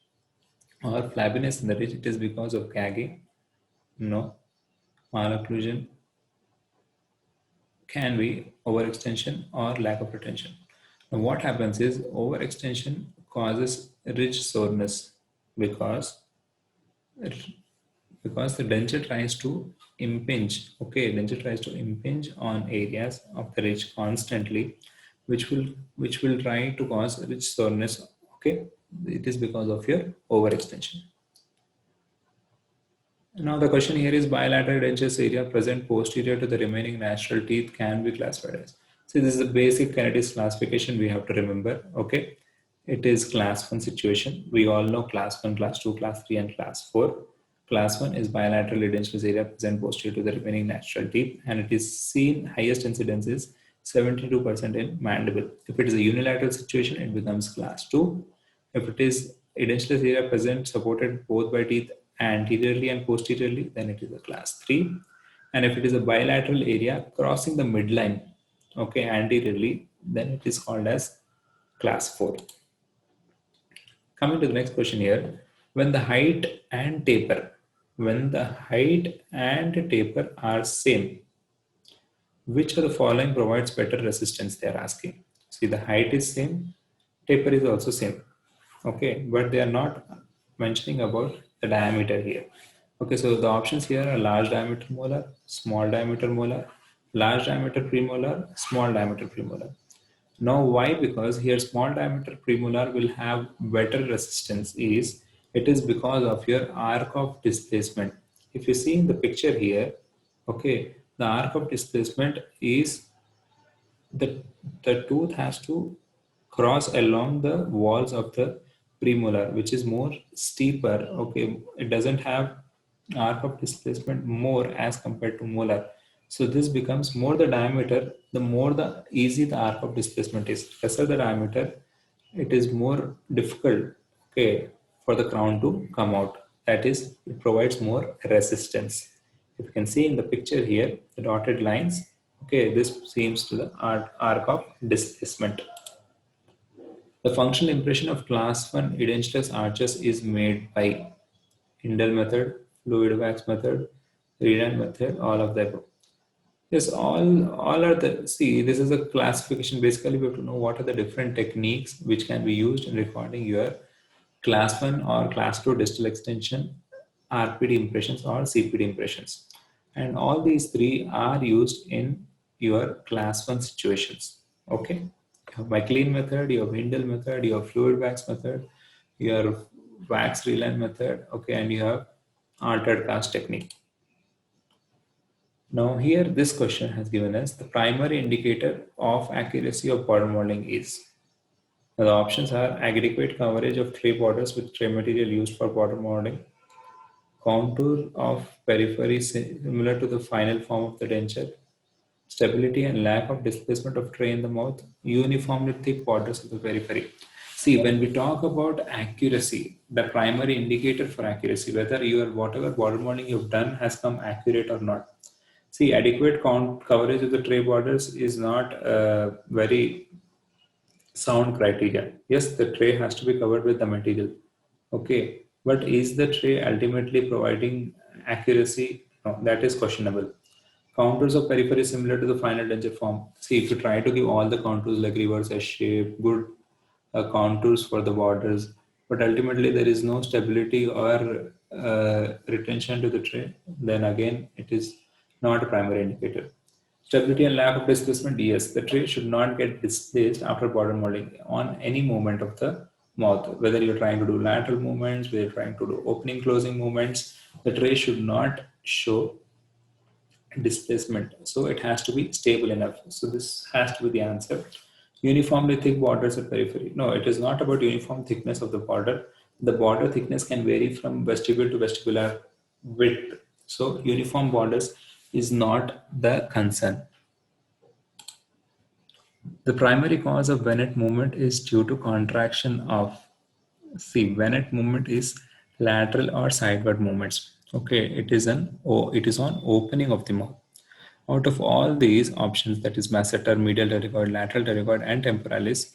or flabbiness in the ridge. It is because of gagging, no, malocclusion, can be overextension or lack of retention. Now, what happens is overextension causes ridge soreness because the denture tries to impinge. Okay, denture tries to impinge on areas of the ridge constantly, which will try to cause ridge soreness. Okay, it is because of your overextension. Now the question here is bilateral dentures area present posterior to the remaining natural teeth can be classified as. So this is the basic Kennedy's classification we have to remember. Okay, it is class 1 situation. We all know class 1, class 2, class 3 and class 4. Class 1 is bilateral dentures area present posterior to the remaining natural teeth and it is seen highest incidence is 72% in mandible. If it is a unilateral situation, it becomes class 2. If it is edentulous area present supported both by teeth anteriorly and posteriorly, then it is a class 3. And if it is a bilateral area crossing the midline, okay, anteriorly, then it is called as class 4. Coming to the next question here, when the height and taper are same, which of the following provides better resistance? They are asking. See, the height is same, taper is also same. Okay, but they are not mentioning about the diameter here. Okay, so the options here are large diameter molar, small diameter molar, large diameter premolar, small diameter premolar. Now why? Because here small diameter premolar will have better resistance is it is because of your arc of displacement. If you see in the picture here, okay, the arc of displacement is the tooth has to cross along the walls of the premolar, which is more steeper. Okay, it doesn't have arc of displacement more as compared to molar. So this becomes more the diameter, the more the easy the arc of displacement is. Lesser the diameter, it is more difficult, okay, for the crown to come out. That is, it provides more resistance. If you can see in the picture here, the dotted lines, okay, this seems to the arc of displacement. The functional impression of class 1 edentulous arches is made by Hindle method, fluid wax method, Redan method, all of them. Yes, all are the, see, this is a classification. Basically, we have to know what are the different techniques which can be used in recording your class 1 or class 2 distal extension, RPD impressions or CPD impressions. And all these three are used in your class 1 situations. Okay. You have McLean method, you have Hindle method, you have fluid wax method, you have wax reline method, okay, and you have altered cast technique. Now here this question has given us the primary indicator of accuracy of border modeling is. Now, the options are adequate coverage of tray borders with tray material used for border modeling, contour of periphery similar to the final form of the denture, stability and lack of displacement of tray in the mouth, uniformly thick borders of the periphery. See, when we talk about accuracy, the primary indicator for accuracy, whether your whatever border modeling you've done has come accurate or not. See, adequate coverage of the tray borders is not very sound criteria. Yes, the tray has to be covered with the material. Okay, but is the tray ultimately providing accuracy? No, that is questionable. Contours of periphery similar to the final denture form. See, if you try to give all the contours like reverse S shape, good contours for the borders, but ultimately there is no stability or retention to the tray, then again it is not a primary indicator. Stability and lack of displacement, yes, the tray should not get displaced after border molding on any movement of the mouth. Whether you're trying to do lateral movements, whether you're trying to do opening, closing movements, the tray should not show displacement. So it has to be stable enough. So this has to be the answer. Uniformly thick borders at periphery. No, it is not about uniform thickness of the border. The border thickness can vary from vestibule to vestibular width. So uniform borders is not the concern. The primary cause of Bennett movement is due to contraction of, see, Bennett movement is lateral or sideward movements. Okay, it is on opening of the mouth. Out of all these options, that is masseter, medial pterygoid, lateral pterygoid, and temporalis,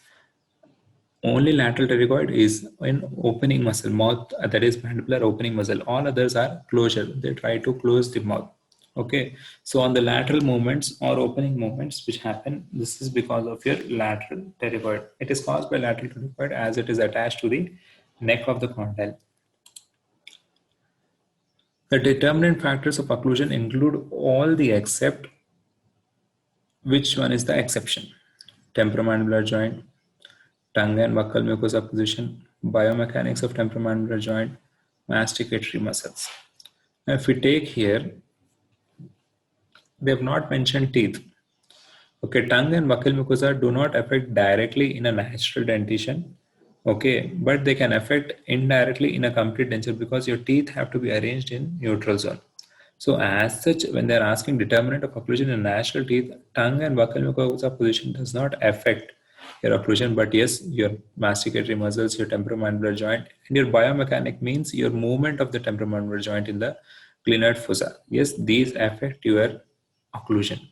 only lateral pterygoid is in opening muscle, mouth, that is mandibular opening muscle. All others are closure. They try to close the mouth. Okay, so on the lateral movements or opening movements which happen, this is because of your lateral pterygoid. It is caused by lateral pterygoid as it is attached to the neck of the condyle. The determinant factors of occlusion include all the except, which one is the exception? Temporomandibular joint, tongue and buccal mucosa position, biomechanics of temporomandibular joint, masticatory muscles. Now, if we take here, they have not mentioned teeth. Okay, tongue and buccal mucosa do not affect directly in a natural dentition. Okay, but they can affect indirectly in a complete denture because your teeth have to be arranged in neutral zone. So as such, when they're asking determinant of occlusion in natural teeth, tongue and buccal mucosa position does not affect your occlusion, but yes, your masticatory muscles, your temporomandibular joint, and your biomechanic means your movement of the temporomandibular joint in the glenoid fossa. Yes, these affect your occlusion.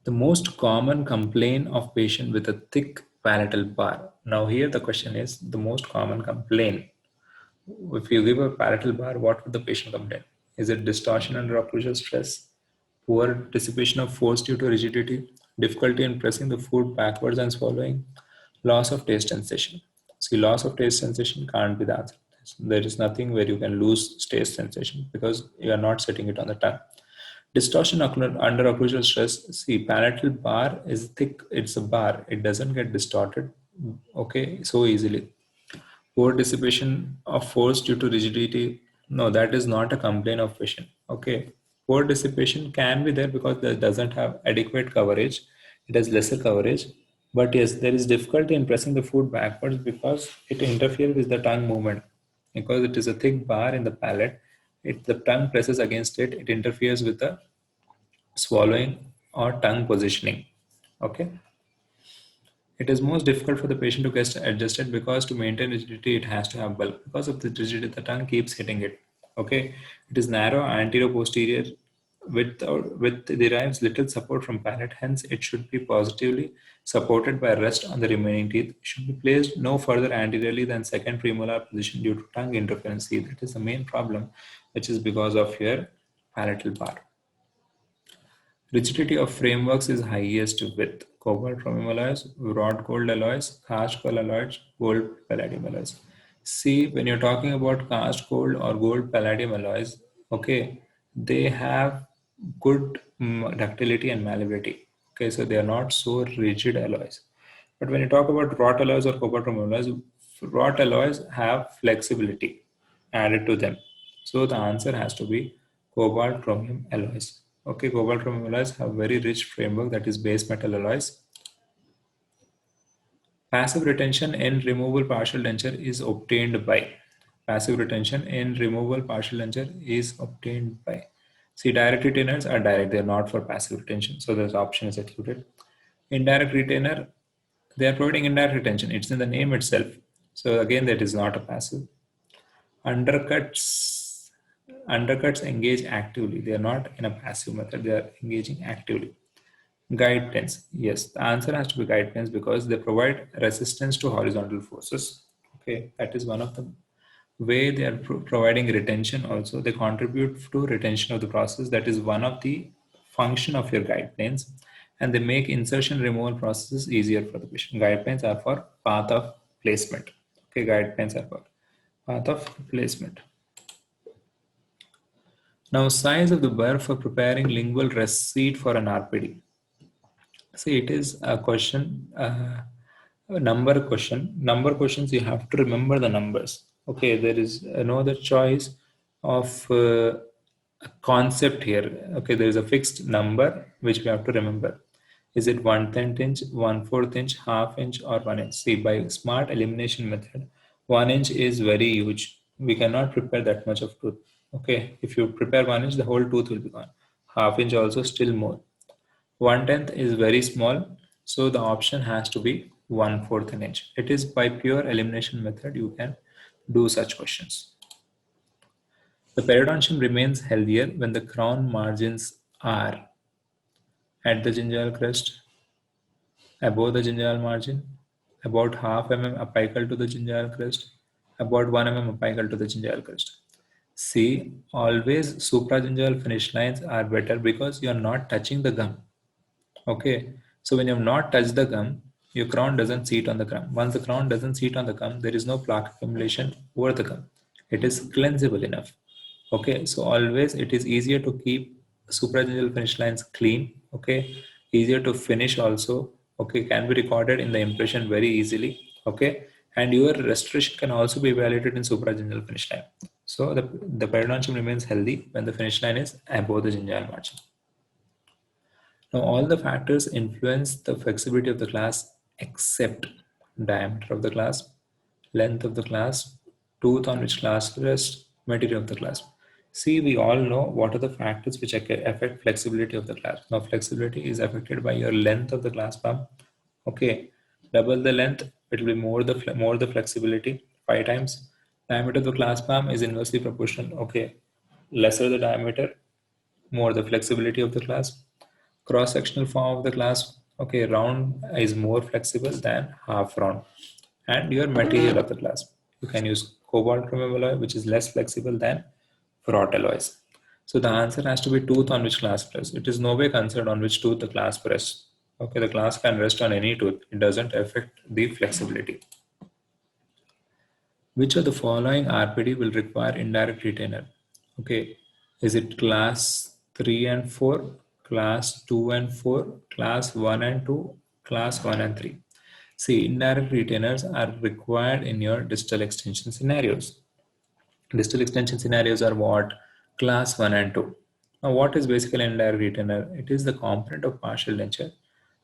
The most common complaint of patient with a thick palatal bar. Now here the question is the most common complaint. If you give a palatal bar, what would the patient complain? Is it distortion under occlusal stress, poor dissipation of force due to rigidity, difficulty in pressing the food backwards and swallowing, loss of taste sensation? See, loss of taste sensation can't be the answer. There is nothing where you can lose taste sensation because you are not setting it on the tongue. Distortion under occlusal stress. See, palatal bar is thick. It's a bar. It doesn't get distorted, okay, so easily. Poor dissipation of force due to rigidity. No, that is not a complaint of patient. Okay. Pore dissipation can be there because it doesn't have adequate coverage. It has lesser coverage. But yes, there is difficulty in pressing the food backwards because it interferes with the tongue movement. Because it is a thick bar in the palate, if the tongue presses against it, it interferes with the swallowing or tongue positioning. Okay. It is most difficult for the patient to get adjusted because to maintain rigidity, it has to have bulk. Because of the rigidity, the tongue keeps hitting it. Okay, it is narrow anterior-posterior with derives little support from palate. Hence, it should be positively supported by rest on the remaining teeth. It should be placed no further anteriorly than second premolar position due to tongue interference. See, that is the main problem, which is because of your palatal bar. Rigidity of frameworks is highest with cobalt chromium alloys, wrought gold alloys, cast gold alloys, gold palladium alloys. See, when you're talking about cast gold or gold palladium alloys, okay, they have good ductility and malleability. Okay, so they are not so rigid alloys. But when you talk about wrought alloys or cobalt chromium alloys, wrought alloys have flexibility added to them. So the answer has to be cobalt chromium alloys. Okay, cobalt chromium alloys have very rich framework, that is base metal alloys. Passive retention in removable partial denture is obtained by. Passive retention in removable partial denture is obtained by. See, direct retainers are direct, they are not for passive retention. So this option is excluded. Indirect retainer, they are providing indirect retention. It's in the name itself. So again, that is not a passive. Undercuts engage actively. They are not in a passive method. They are engaging actively. Guide planes. Yes, the answer has to be guide planes because they provide resistance to horizontal forces. Okay, that is one of the way they are providing retention. Also, they contribute to retention of the process. That is one of the function of your guide planes, and they make insertion removal processes easier for the patient. Guide planes are for path of placement. Okay, guide planes are for path of placement. Now, size of the burr for preparing lingual receipt for an RPD. See, it is a question, a number question. Number questions, you have to remember the numbers. Okay, there is no other choice of a concept here. Okay, there is a fixed number which we have to remember. Is it 1/10 inch, 1/4 inch, half inch, or 1 inch? See, by smart elimination method, 1 inch is very huge. We cannot prepare that much of tooth. Okay, if you prepare 1 inch, the whole tooth will be gone. Half inch also still more. 1/10 is very small, so the option has to be 1/4 an inch. It is by pure elimination method you can do such questions. The periodontium remains healthier when the crown margins are at the gingival crest, above the gingival margin, about half apical to the gingival crest, about 1 apical to the gingival crest. See, always supragingival finish lines are better because you are not touching the gum. Okay, so when you have not touched the gum, your crown doesn't seat on the gum. Once the crown doesn't seat on the gum, there is no plaque accumulation over the gum. It is cleansable enough. Okay, so always it is easier to keep supragingival finish lines clean. Okay, easier to finish also. Okay, can be recorded in the impression very easily. Okay, and your restoration can also be evaluated in supragingival finish line. So the periodontium remains healthy when the finish line is above the gingival margin. Now, all the factors influence the flexibility of the glass except diameter of the clasp, length of the clasp, tooth on which clasp rests, material of the clasp. See, we all know what are the factors which affect flexibility of the clasp. Now, flexibility is affected by your length of the clasp arm. Okay, double the length, it will be more the flexibility 5 times. Diameter of the clasp arm is inversely proportional. Okay, lesser the diameter, more the flexibility of the clasp. Cross-sectional form of the clasp, okay, round is more flexible than half round. And your material of the clasp, you can use cobalt chromium alloy, which is less flexible than wrought alloys. So the answer has to be tooth on which clasp rests. It is no way concerned on which tooth the clasp rests. Okay, the clasp can rest on any tooth. It doesn't affect the flexibility. Which of the following RPD will require indirect retainer? Okay, is it class 3 and 4, class 2 and 4, class 1 and 2, class 1 and 3? See, indirect retainers are required in your distal extension scenarios. Distal extension scenarios are what? Class 1 and 2. Now, what is basically an indirect retainer? It is the component of partial denture,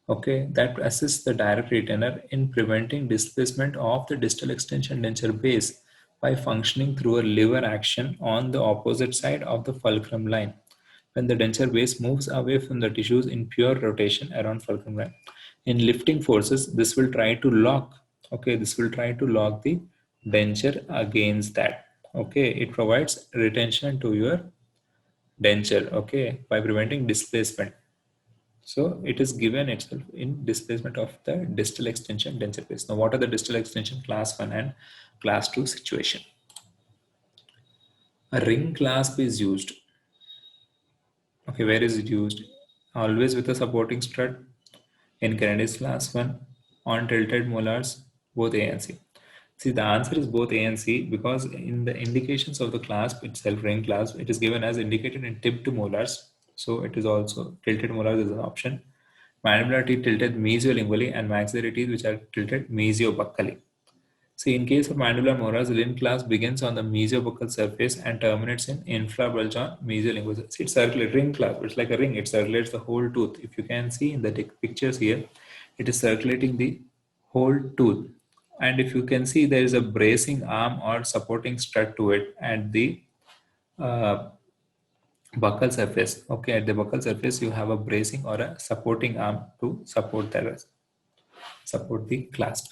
okay, that assists the direct retainer in preventing displacement of the distal extension denture base by functioning through a lever action on the opposite side of the fulcrum line. When the denture base moves away from the tissues in pure rotation around fulcrum line. In lifting forces, this will try to lock, okay, this will try to lock the denture against that. Okay, it provides retention to your denture, okay, by preventing displacement. So it is given itself in displacement of the distal extension denture base. Now, what are the distal extension class 1 and class 2 situation? A ring clasp is used. Okay, where is it used? Always with a supporting strut in Kennedy's class 1 on tilted molars, both A and C. See, the answer is both A and C because in the indications of the clasp itself, ring clasp, it is given as indicated in tipped molars. So it is also tilted molars is an option. Mandibular teeth tilted mesiolingually and maxillary teeth which are tilted mesiobuccally. See, in case of mandibular molars, the ring clasp begins on the mesiobuccal surface and terminates in infrabulge on mesiolingual. See, it's circular ring clasp. It's like a ring. It circulates the whole tooth. If you can see in the pictures here, it is circulating the whole tooth. And if you can see, there is a bracing arm or supporting strut to it at the uh, buccal surface. Okay, at the buccal surface, you have a bracing or a supporting arm to support the clasp.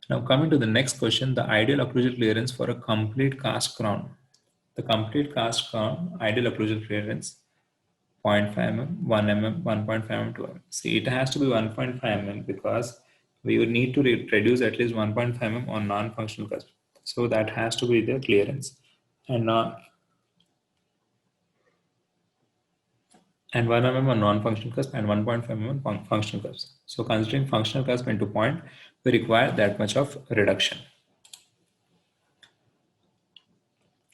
Now coming to the next question, the ideal occlusal clearance for a complete cast crown. The complete cast crown ideal occlusal clearance 0.5 mm, 1 mm, 1.5 mm, 2 mm. See, it has to be 1.5 mm because we would need to reduce at least 1.5 mm on non-functional cusp. So that has to be the clearance, and not and 1 mm on non-functional cusp and 1.5 mm on functional cusp. So considering functional cusp into point, we require that much of reduction.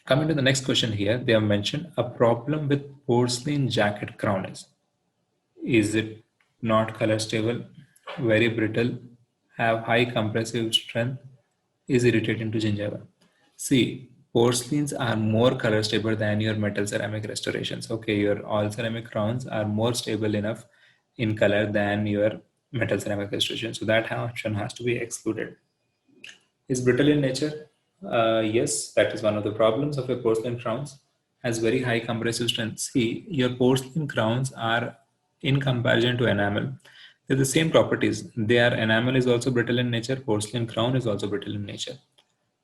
Coming to the next question here, they have mentioned a problem with porcelain jacket crown is it not color stable, very brittle, have high compressive strength, is irritating to gingiva. See, porcelains are more color stable than your metal ceramic restorations. Okay, your all ceramic crowns are more stable enough in color than your metal ceramic restoration. So that option has to be excluded. Is brittle in nature? Yes, that is one of the problems of your porcelain crowns. Has very high compressive strength. See, your porcelain crowns are in comparison to enamel. They're the same properties. Their enamel is also brittle in nature. Porcelain crown is also brittle in nature.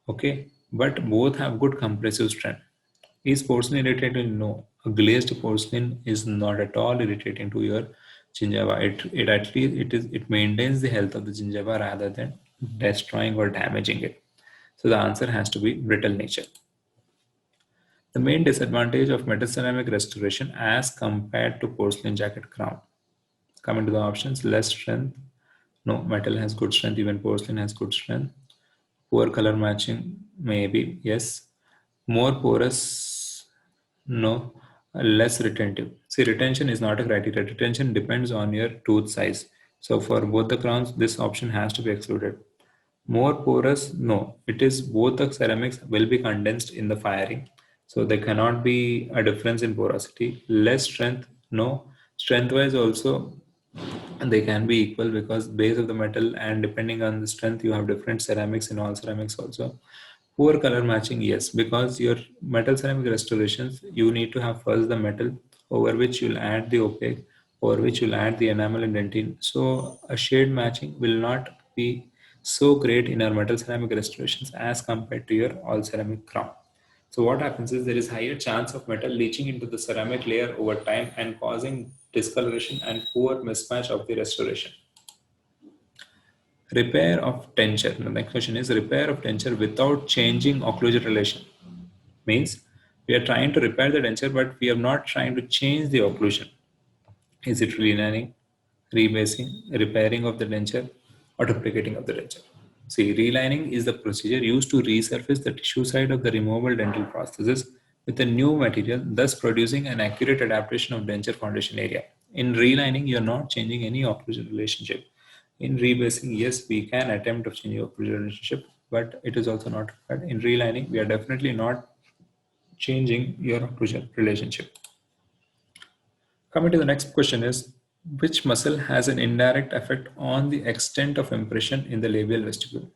Okay, but both have good compressive strength. Is porcelain irritating? No. A glazed porcelain is not at all irritating to your gingiva. It at least it maintains the health of the gingiva rather than destroying or damaging it. So the answer has to be brittle nature. The main disadvantage of metal ceramic restoration as compared to porcelain jacket crown. Coming to the options, less strength. No, metal has good strength, even porcelain has good strength. Poor color matching, maybe, yes. More porous, no. Less retentive. See, retention is not a criteria. Retention depends on your tooth size. So for both the crowns, this option has to be excluded. More porous, no. It is both the ceramics will be condensed in the firing. So there cannot be a difference in porosity. Less strength, no. Strength wise also they can be equal because base of the metal and depending on the strength you have different ceramics in all ceramics also. Poor color matching, yes, because your metal ceramic restorations you need to have first the metal over which you'll add the opaque, over which you'll add the enamel and dentine. So a shade matching will not be so great in our metal ceramic restorations as compared to your all ceramic crown. So what happens is there is higher chance of metal leaching into the ceramic layer over time and causing discoloration and poor mismatch of the restoration. Repair of denture. The next question is repair of denture without changing occlusal relation. Means we are trying to repair the denture, but we are not trying to change the occlusion. Is it relining, rebasing, repairing of the denture, or duplicating of the denture? See, relining is the procedure used to resurface the tissue side of the removable dental prosthesis with a new material, thus producing an accurate adaptation of denture foundation area. In relining, you're not changing any occlusal relationship. In rebasing, yes, we can attempt to change occlusal relationship, but it is also not required. In relining, we are definitely not changing your occlusal relationship. Coming to the next question is, which muscle has an indirect effect on the extent of impression in the labial vestibule?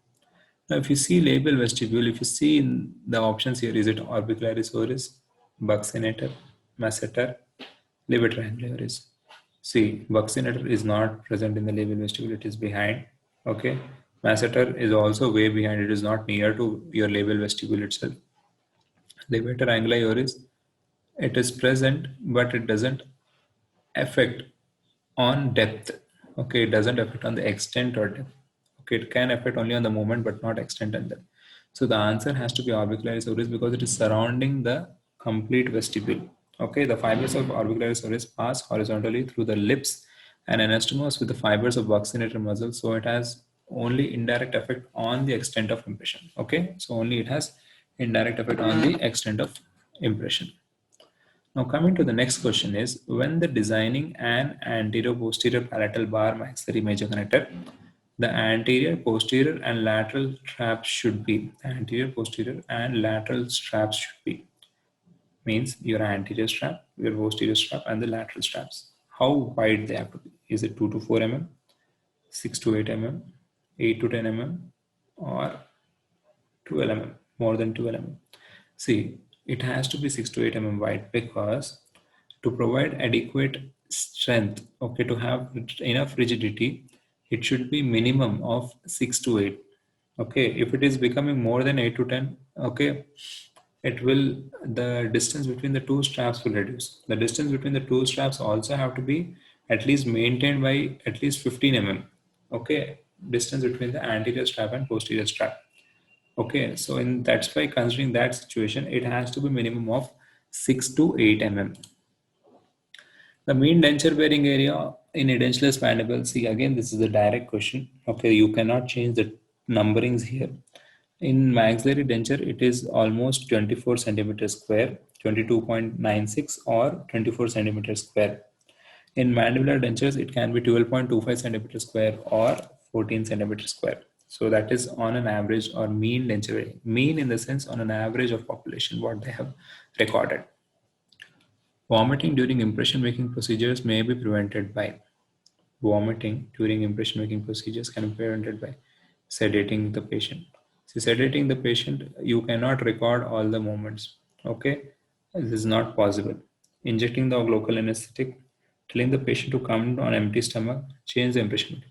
Now, if you see labial vestibule, if you see in the options here, is it orbicularis oris, buccinator, masseter, levator angularis? See, buccinator is not present in the labial vestibule, it is behind. Okay, masseter is also way behind, it is not near to your labial vestibule itself. Levator anguli oris, it is present, but it doesn't affect on depth. Okay, it doesn't affect on the extent or depth. Okay, it can affect only on the moment, but not extent and depth. So the answer has to be orbicularis oris because it is surrounding the complete vestibule. Okay, the fibers of orbicularis oris pass horizontally through the lips and anastomose with the fibers of buccinator muscle. So it has only indirect effect on the extent of impression. Okay, so only it has indirect effect on the extent of impression. Now coming to the next question is, when the designing an anterior-posterior palatal bar maxillary major connector, the anterior, posterior and lateral straps should be, anterior, posterior and lateral straps should be, means your anterior strap, your posterior strap and the lateral straps. How wide they have to be? Is it 2 to 4 mm, 6 to 8 mm, 8 to 10 mm or 12 mm, more than 12 mm? See, it has to be 6 to 8 mm wide because to provide adequate strength, okay, to have enough rigidity, it should be minimum of 6 to 8. Okay, if it is becoming more than 8 to 10, okay, it will, the distance between the two straps will reduce. The distance between the two straps also have to be at least maintained by at least 15 mm. Okay, distance between the anterior strap and posterior strap. Okay, so in that's why considering that situation, it has to be minimum of 6 to 8 mm. The mean denture bearing area in edentulous mandible, see again this is a direct question. Okay, you cannot change the numberings here. In maxillary denture, it is almost 24 centimeters square, 22.96 or 24 centimeters square. In mandibular dentures, it can be 12.25 centimeters square or 14 centimeters square. So that is on an average or mean denture, mean in the sense on an average of population, what they have recorded. Vomiting during impression making procedures may be prevented by, vomiting during impression making procedures can be prevented by sedating the patient. So sedating the patient, you cannot record all the movements. Okay, this is not possible. Injecting the local anesthetic, telling the patient to come on empty stomach, change the impression.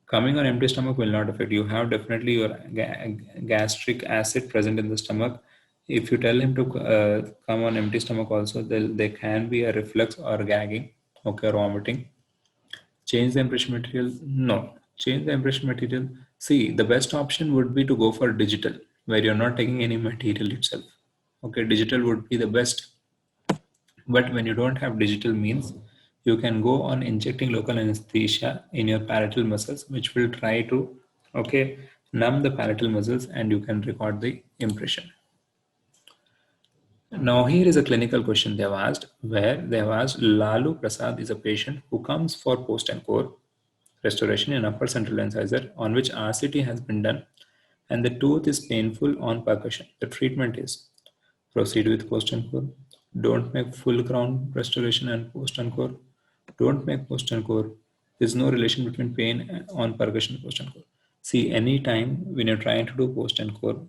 Coming on empty stomach will not affect. You have definitely your gastric acid present in the stomach. If you tell him to come on empty stomach also, there can be a reflux or gagging, okay, or vomiting. Change the impression material? No. Change the impression material. See, the best option would be to go for digital, where you're not taking any material itself. Okay, digital would be the best. But when you don't have digital means, you can go on injecting local anesthesia in your palatal muscles, which will try to, okay, numb the palatal muscles and you can record the impression. Now, here is a clinical question they have asked, where they have asked Lalu Prasad is a patient who comes for post and core restoration in upper central incisor on which RCT has been done and the tooth is painful on percussion. The treatment is proceed with post and core, don't make full crown restoration and post and core, don't make post and core. There's no relation between pain on percussion and post and core. See, anytime when you're trying to do post and core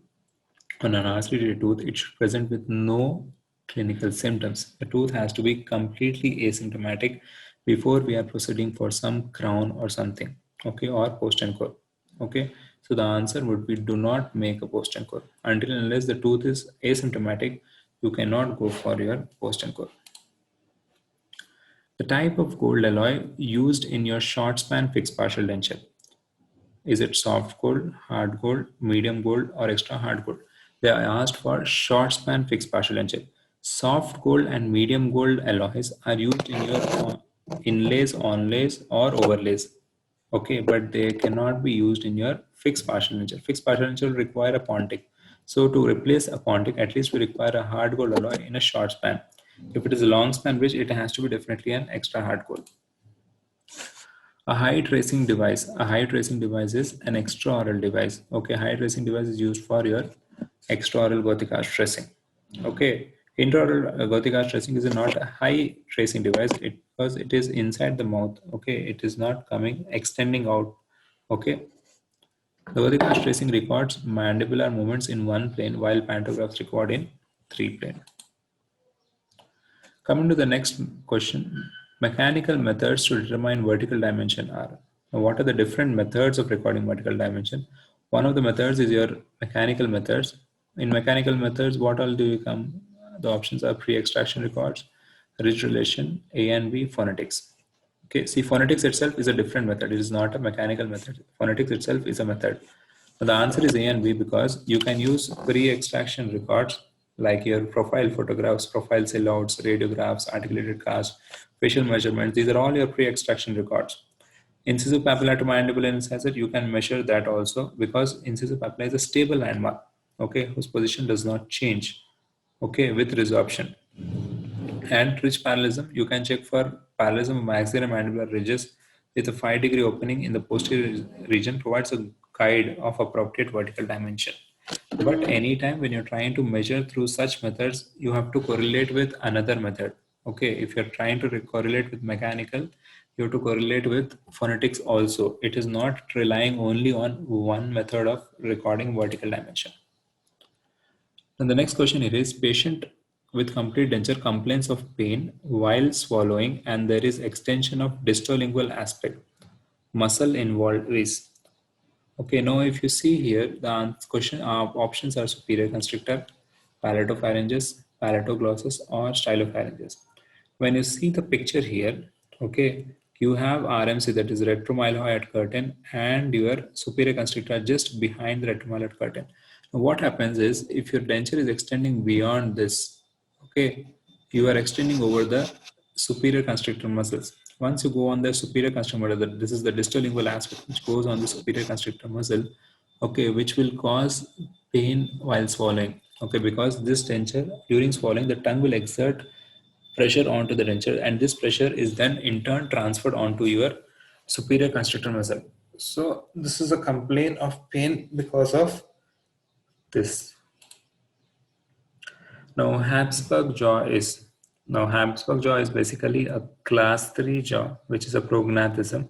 on an RCT tooth, it should present with no clinical symptoms. The tooth has to be completely asymptomatic before we are proceeding for some crown or something, okay, or post and core. Okay, so the answer would be do not make a post and core. Until and unless the tooth is asymptomatic, you cannot go for your post and core. The type of gold alloy used in your short span fixed partial denture. Is it soft gold, hard gold, medium gold, or extra hard gold? They are asked for short span fixed partial denture. Soft gold and medium gold alloys are used in your inlays, onlays, or overlays. Okay, but they cannot be used in your fixed partial denture. Fixed partial denture will require a Pontic. So to replace a Pontic, at least we require a hard gold alloy in a short span. If it is a long span bridge, it has to be definitely an extra hard gold. A height tracing device. A height tracing device is an extraoral device. Okay, height tracing device is used for your extraoral Gothic arch tracing. Okay, Intraoral Gothic arch tracing is not a high tracing device because it is inside the mouth. Okay, it is not coming extending out. Okay, the Gothic arch tracing records mandibular movements in one plane while pantographs record in three plane. Coming to the next question, mechanical methods to determine vertical dimension are. Now, what are the different methods of recording vertical dimension? One of the methods is your mechanical methods. In mechanical methods, what all do you come? The options are pre-extraction records, ridge relation, A and B, phonetics. Okay, see, phonetics itself is a different method. It is not a mechanical method. Phonetics itself is a method. The answer is A and B because you can use pre-extraction records like your profile photographs, profile sellouts, radiographs, articulated cast, facial measurements. These are all your pre-extraction records. Incisive papilla to mandibular incisor, you can measure that also because incisive papilla is a stable landmark, okay, whose position does not change, okay, with resorption. And ridge parallelism, you can check for parallelism of maxillary mandibular ridges with a 5-degree opening in the posterior region provides a guide of appropriate vertical dimension. But anytime when you're trying to measure through such methods, you have to correlate with another method. Okay, if you're trying to correlate with mechanical, you have to correlate with phonetics also. It is not relying only on one method of recording vertical dimension. And the next question here is patient with complete denture complains of pain while swallowing and there is extension of distolingual aspect. Muscle involved is. Okay, now if you see here, the question options are superior constrictor, palatopharyngeus, palatoglossus, or stylopharyngeus. When you see the picture here, okay, you have RMC, that is retromyloid curtain, and your superior constrictor just behind the retromyloid curtain. Now what happens is if your denture is extending beyond this, okay, you are extending over the superior constrictor muscles. Once you go on the superior constrictor muscle, this is the distolingual aspect which goes on the superior constrictor muscle, okay, which will cause pain while swallowing, okay, because this denture during swallowing the tongue will exert pressure onto the denture and this pressure is then in turn transferred onto your superior constrictor muscle. So this is a complaint of pain because of this. Now Habsburg jaw is basically a class 3 jaw, which is a prognathism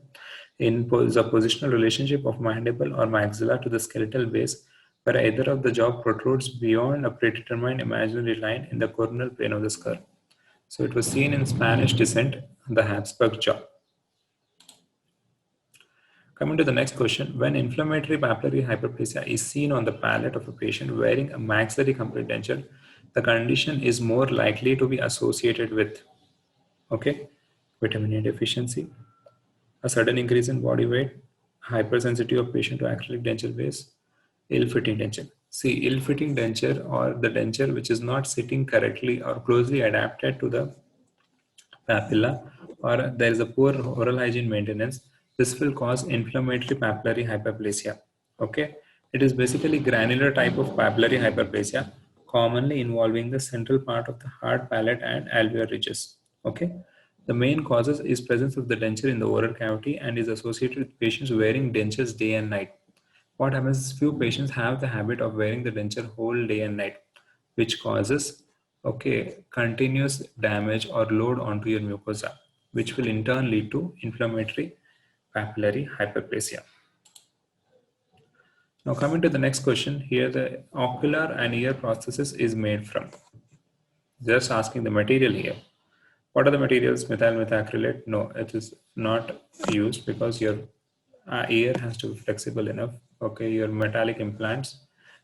in the positional relationship of mandible or maxilla to the skeletal base, where either of the jaw protrudes beyond a predetermined imaginary line in the coronal plane of the skull. So it was seen in Spanish descent, the Habsburg jaw. Coming to the next question, when inflammatory papillary hyperplasia is seen on the palate of a patient wearing a maxillary complete denture, the condition is more likely to be associated with, okay, vitamin A deficiency, a sudden increase in body weight, hypersensitivity of patient to acrylic denture base, ill-fitting denture. See, ill-fitting denture or the denture which is not sitting correctly or closely adapted to the papilla or there is a poor oral hygiene maintenance, this will cause inflammatory papillary hyperplasia. Okay, it is basically granular type of papillary hyperplasia, commonly involving the central part of the hard palate and alveolar ridges. Okay, the main causes is presence of the denture in the oral cavity and is associated with patients wearing dentures day and night. What happens is few patients have the habit of wearing the denture whole day and night, which causes, okay, continuous damage or load onto your mucosa, which will in turn lead to inflammatory papillary hyperplasia. Now coming to the next question, here the ocular and ear prosthesis is made from. Just asking the material here. What are the materials? Methyl methacrylate? No, it is not used because your ear has to be flexible enough. Okay, your metallic implants.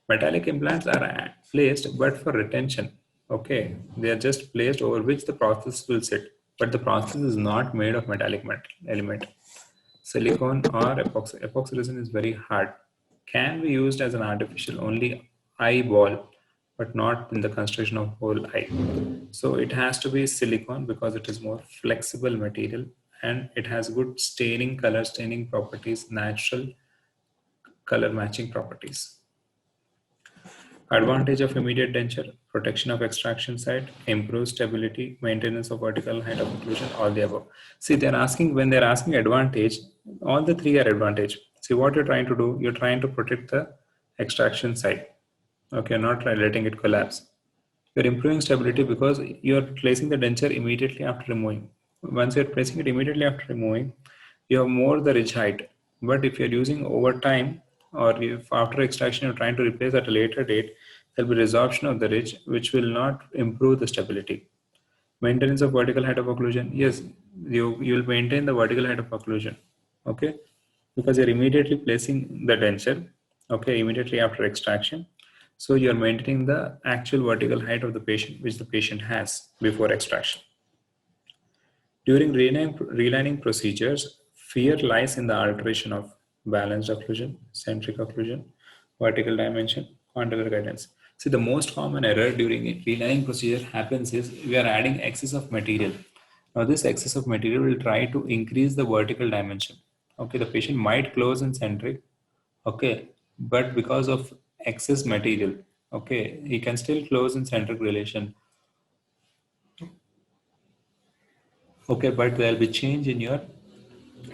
Metallic implants are placed but for retention. Okay, they are just placed over which the prosthesis will sit. But the prosthesis is not made of metallic element. Silicone or epoxy. Epoxy resin is very hard. Can be used as an artificial only eyeball, but not in the construction of whole eye. So it has to be silicone because it is more flexible material and it has good staining, color staining properties, natural color matching properties. Advantage of immediate denture, protection of extraction site, improved stability, maintenance of vertical height of occlusion, all the above. See, when they're asking advantage, all the three are advantage. See, what you're trying to do, you're trying to protect the extraction site. Okay, not letting it collapse. You're improving stability because you're placing the denture immediately after removing. Once you're placing it immediately after removing, you have more the ridge height. But if you're using over time, or if after extraction you're trying to replace at a later date, there'll be resorption of the ridge, which will not improve the stability. Maintenance of vertical height of occlusion. Yes, you'll maintain the vertical height of occlusion. Okay, because you're immediately placing the denture. Okay, immediately after extraction. So you're maintaining the actual vertical height of the patient, which the patient has before extraction. During relining procedures, fear lies in the alteration of balanced occlusion, centric occlusion, vertical dimension, condylar guidance. See, the most common error during a relining procedure happens is we are adding excess of material. Now, this excess of material will try to increase the vertical dimension. Okay, the patient might close in centric, okay, but because of excess material, okay, he can still close in centric relation. Okay, but there'll be change in your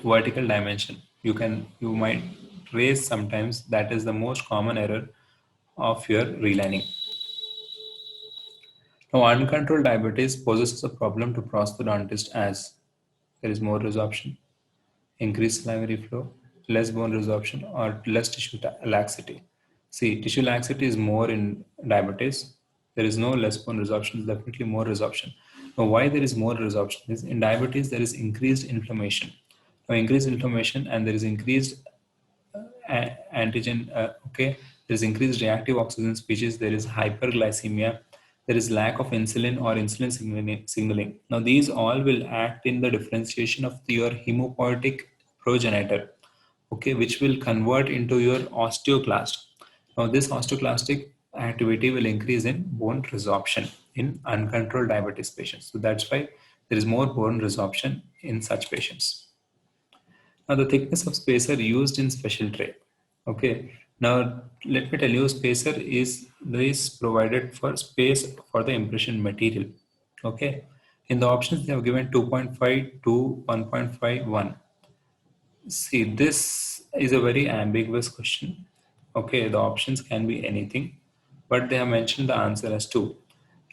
vertical dimension. You might raise sometimes. That is the most common error of your relining. Now, uncontrolled diabetes poses a problem to prosthodontist as there is more resorption, increased salivary flow, less bone resorption, or less tissue laxity. See, tissue laxity is more in diabetes. There is no less bone resorption, definitely more resorption. Now, why there is more resorption is in diabetes there is increased inflammation. Now, increased inflammation and there is increased antigen, okay, there is increased reactive oxygen species, there is hyperglycemia, there is lack of insulin or insulin signaling. Now these all will act in the differentiation of your hemopoietic progenitor, okay, which will convert into your osteoclast. Now this osteoclastic activity will increase in bone resorption in uncontrolled diabetes patients. So that's why there is more bone resorption in such patients. Now the thickness of spacer used in special tray. Okay. Now let me tell you, spacer is this provided for space for the impression material. Okay. In the options they have given 2.5 to 1.51. See, this is a very ambiguous question. Okay, the options can be anything, but they have mentioned the answer as 2.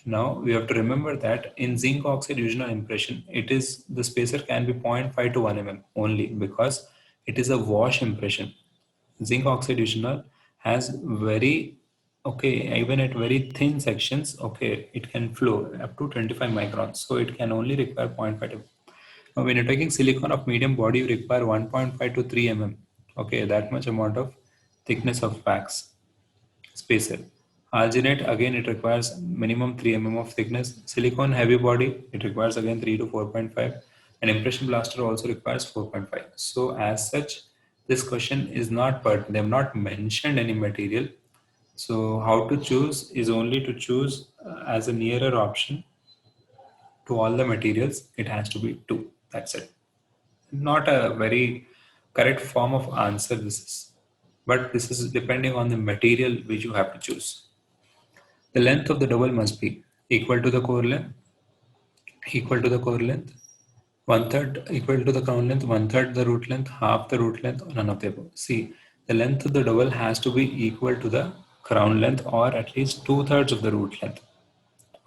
Now we have to remember that in zinc oxide usual impression, it is the spacer can be zero point 0.5 to 1 mm only because it is a wash impression. Zinc oxide usual has very, okay, even at very thin sections, okay, it can flow up to 25 microns. So it can only require 0.5 to. Now, when you're taking silicon of medium body, you require 1.5 to 3 mm. Okay, that much amount of thickness of wax spacer. Arginate, again, it requires minimum 3 mm of thickness. Silicon heavy body, it requires again 3 to 4.5. And impression blaster also requires 4.5. So as such, this question is not, but they have not mentioned any material. So how to choose is only to choose as a nearer option to all the materials. It has to be 2. That's it. Not a very correct form of answer this is, but this is depending on the material which you have to choose. The length of the dowel must be equal to the core length, equal to the core length, one third equal to the crown length, one third the root length, half the root length, or none of the above. See, the length of the dowel has to be equal to the crown length or at least 2/3 of the root length.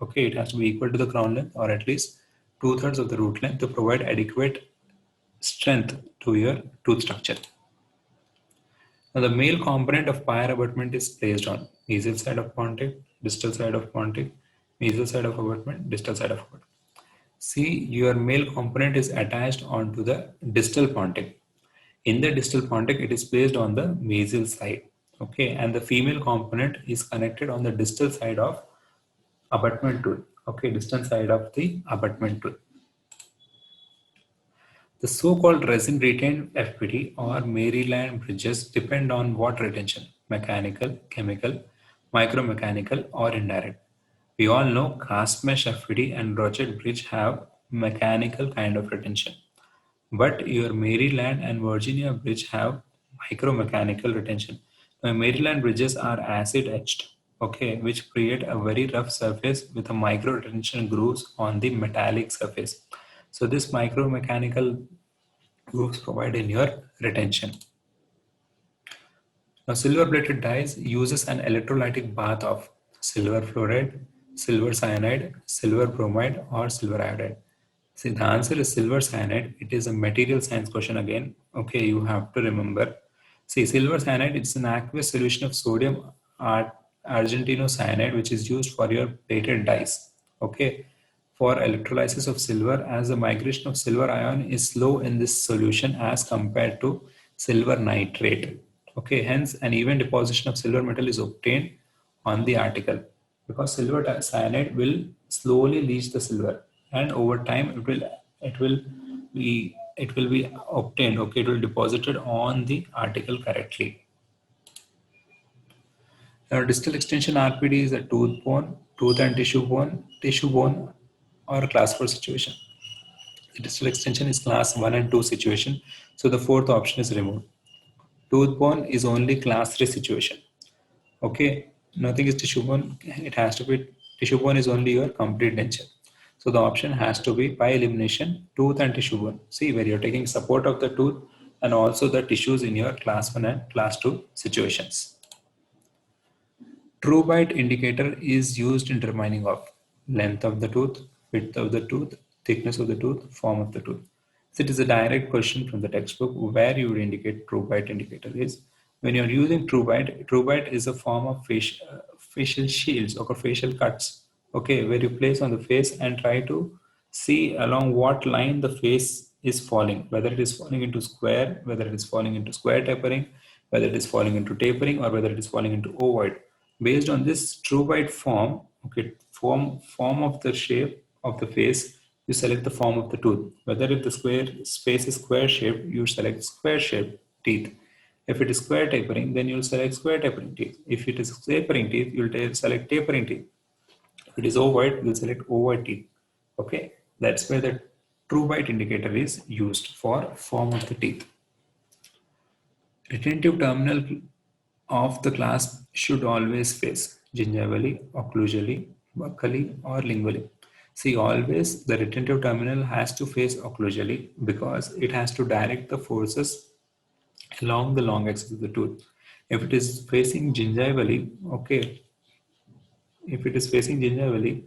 Okay, it has to be equal to the crown length or at least 2/3 of the root length to provide adequate strength to your tooth structure. Now, the male component of pyre abutment is placed on mesial side of pontic, distal side of pontic, mesial side of abutment, distal side of abutment. See, your male component is attached onto the distal pontic. In the distal pontic, it is placed on the mesial side. Okay, and the female component is connected on the distal side of abutment tool. Okay, distal side of the abutment tool. The so-called resin-retained FPD or Maryland bridges depend on what retention? Mechanical, chemical, micromechanical, or indirect. We all know cast mesh FPD and Rochet bridge have mechanical kind of retention. But your Maryland and Virginia bridge have micromechanical retention. Now, Maryland bridges are acid etched, okay, which create a very rough surface with a micro retention grooves on the metallic surface. So this micromechanical grooves provide in your retention. Now silver plated dyes uses an electrolytic bath of silver fluoride, silver cyanide, silver bromide, or silver iodide? See, the answer is silver cyanide. It is a material science question again. Okay, you have to remember. See, silver cyanide, it's an aqueous solution of sodium argentino-cyanide, which is used for your plated dyes. Okay, for electrolysis of silver, as the migration of silver ion is slow in this solution as compared to silver nitrate. Okay, hence an even deposition of silver metal is obtained on the article, because silver cyanide will slowly leach the silver, and over time it will be obtained. Okay, it will deposited on the article correctly. Now, distal extension RPD is a tooth bone, tooth and tissue bone, or class 4 situation. The distal extension is class 1 and 2 situation, so the fourth option is removed. Tooth bone is only class 3 situation. Okay, nothing is tissue bone. It has to be tissue bone is only your complete denture. So the option has to be by elimination tooth and tissue bone. See, where you're taking support of the tooth and also the tissues in your class 1 and class 2 situations. True bite indicator is used in determining of length of the tooth, width of the tooth, thickness of the tooth, form of the tooth. So it is a direct question from the textbook where you would indicate true bite indicator is. When you're using true bite is a form of facial shields or facial cuts. Okay, where you place on the face and try to see along what line the face is falling, whether it is falling into square, whether it is falling into square tapering, whether it is falling into tapering, or whether it is falling into ovoid. Based on this true bite form, okay, form of the shape of the face, you select the form of the tooth. Whether if the face is square shaped, you select square shaped teeth. If it is square tapering, then you'll select square tapering teeth. If it is tapering teeth, you'll select tapering teeth. If it is ovoid, you'll select ovoid teeth. Okay, that's where the true bite indicator is used for form of the teeth. Retentive terminal of the clasp should always face gingivally, occlusally, buccally, or lingually. See, always the retentive terminal has to face occlusally because it has to direct the forces along the long axis of the tooth. If it is facing gingivally, okay, if it is facing gingivally,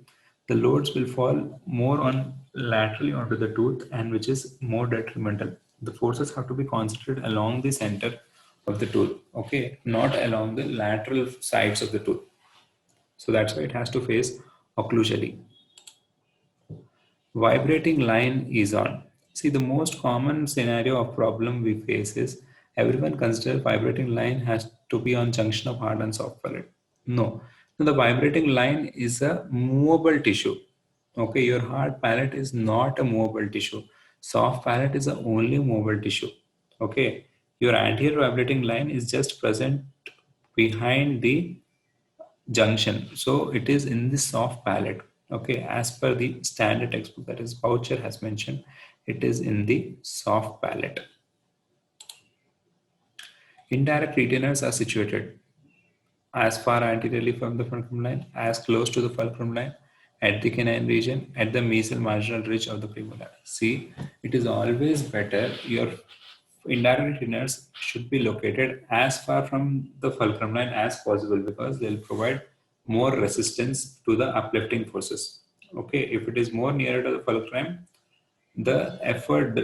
the loads will fall more on laterally onto the tooth, and which is more detrimental. The forces have to be concentrated along the center of the tooth, okay, not along the lateral sides of the tooth. So that's why it has to face occlusally. Vibrating line is on. See, the most common scenario of problem we face is everyone consider vibrating line has to be on junction of hard and soft palate. No, so the vibrating line is a movable tissue. Okay, your hard palate is not a movable tissue. Soft palate is the only movable tissue. Okay, your anterior vibrating line is just present behind the junction. So it is in the soft palate. Okay, as per the standard textbook, that is Boucher has mentioned, it is in the soft palate. Indirect retainers are situated as far anteriorly from the fulcrum line, as close to the fulcrum line, at the canine region, at the mesial marginal ridge of the premolar. See, it is always better your indirect retainers should be located as far from the fulcrum line as possible, because they'll provide more resistance to the uplifting forces. Okay, if it is more nearer to the fulcrum, the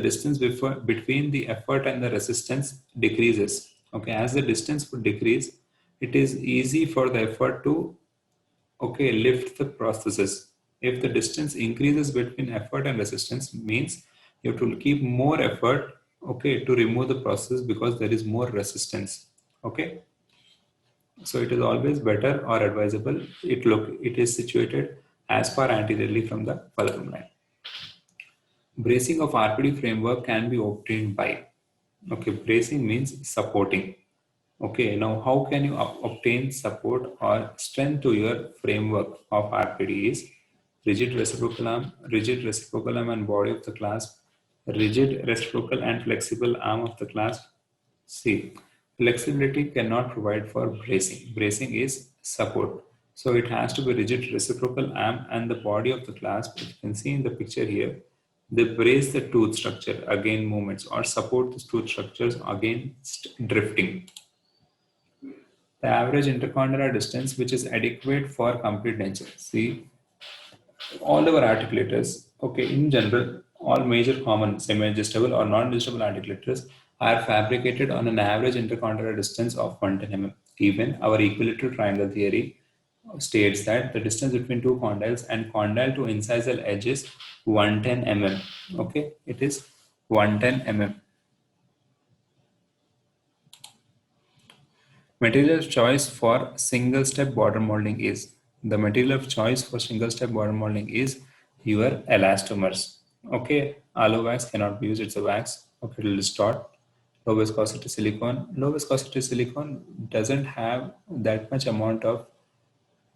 distance between the effort and the resistance decreases. Okay, as the distance would decrease, it is easy for the effort to, okay, lift the prosthesis. If the distance increases between effort and resistance, means you have to keep more effort, okay, to remove the prosthesis because there is more resistance. Okay, so it is always better or advisable it is situated as far anteriorly from the fulcrum line. Bracing of RPD framework can be obtained by, okay, bracing means supporting. Okay, now how can you obtain support or strength to your framework of RPD is rigid reciprocal arm and body of the clasp, rigid reciprocal and flexible arm of the clasp. See, flexibility cannot provide for bracing. Bracing is support. So it has to be rigid reciprocal arm and the body of the clasp. You can see in the picture here, they brace the tooth structure against movements or support the tooth structures against drifting. The average intercondylar distance which is adequate for complete denture. See, all our articulators, okay, in general, all major common semi-adjustable or non-adjustable articulators are fabricated on an average intercondylar distance of 110 mm. Even our equilateral triangle theory states that the distance between two condyles and condyle to incisal edge is 110 mm. Okay, it is 110 mm. Material of choice for single step border molding is the material of choice for single step border molding is your elastomers. Okay, aloe wax cannot be used, it's a wax. Okay, it will distort. Low viscosity silicone. Low viscosity silicone doesn't have that much amount of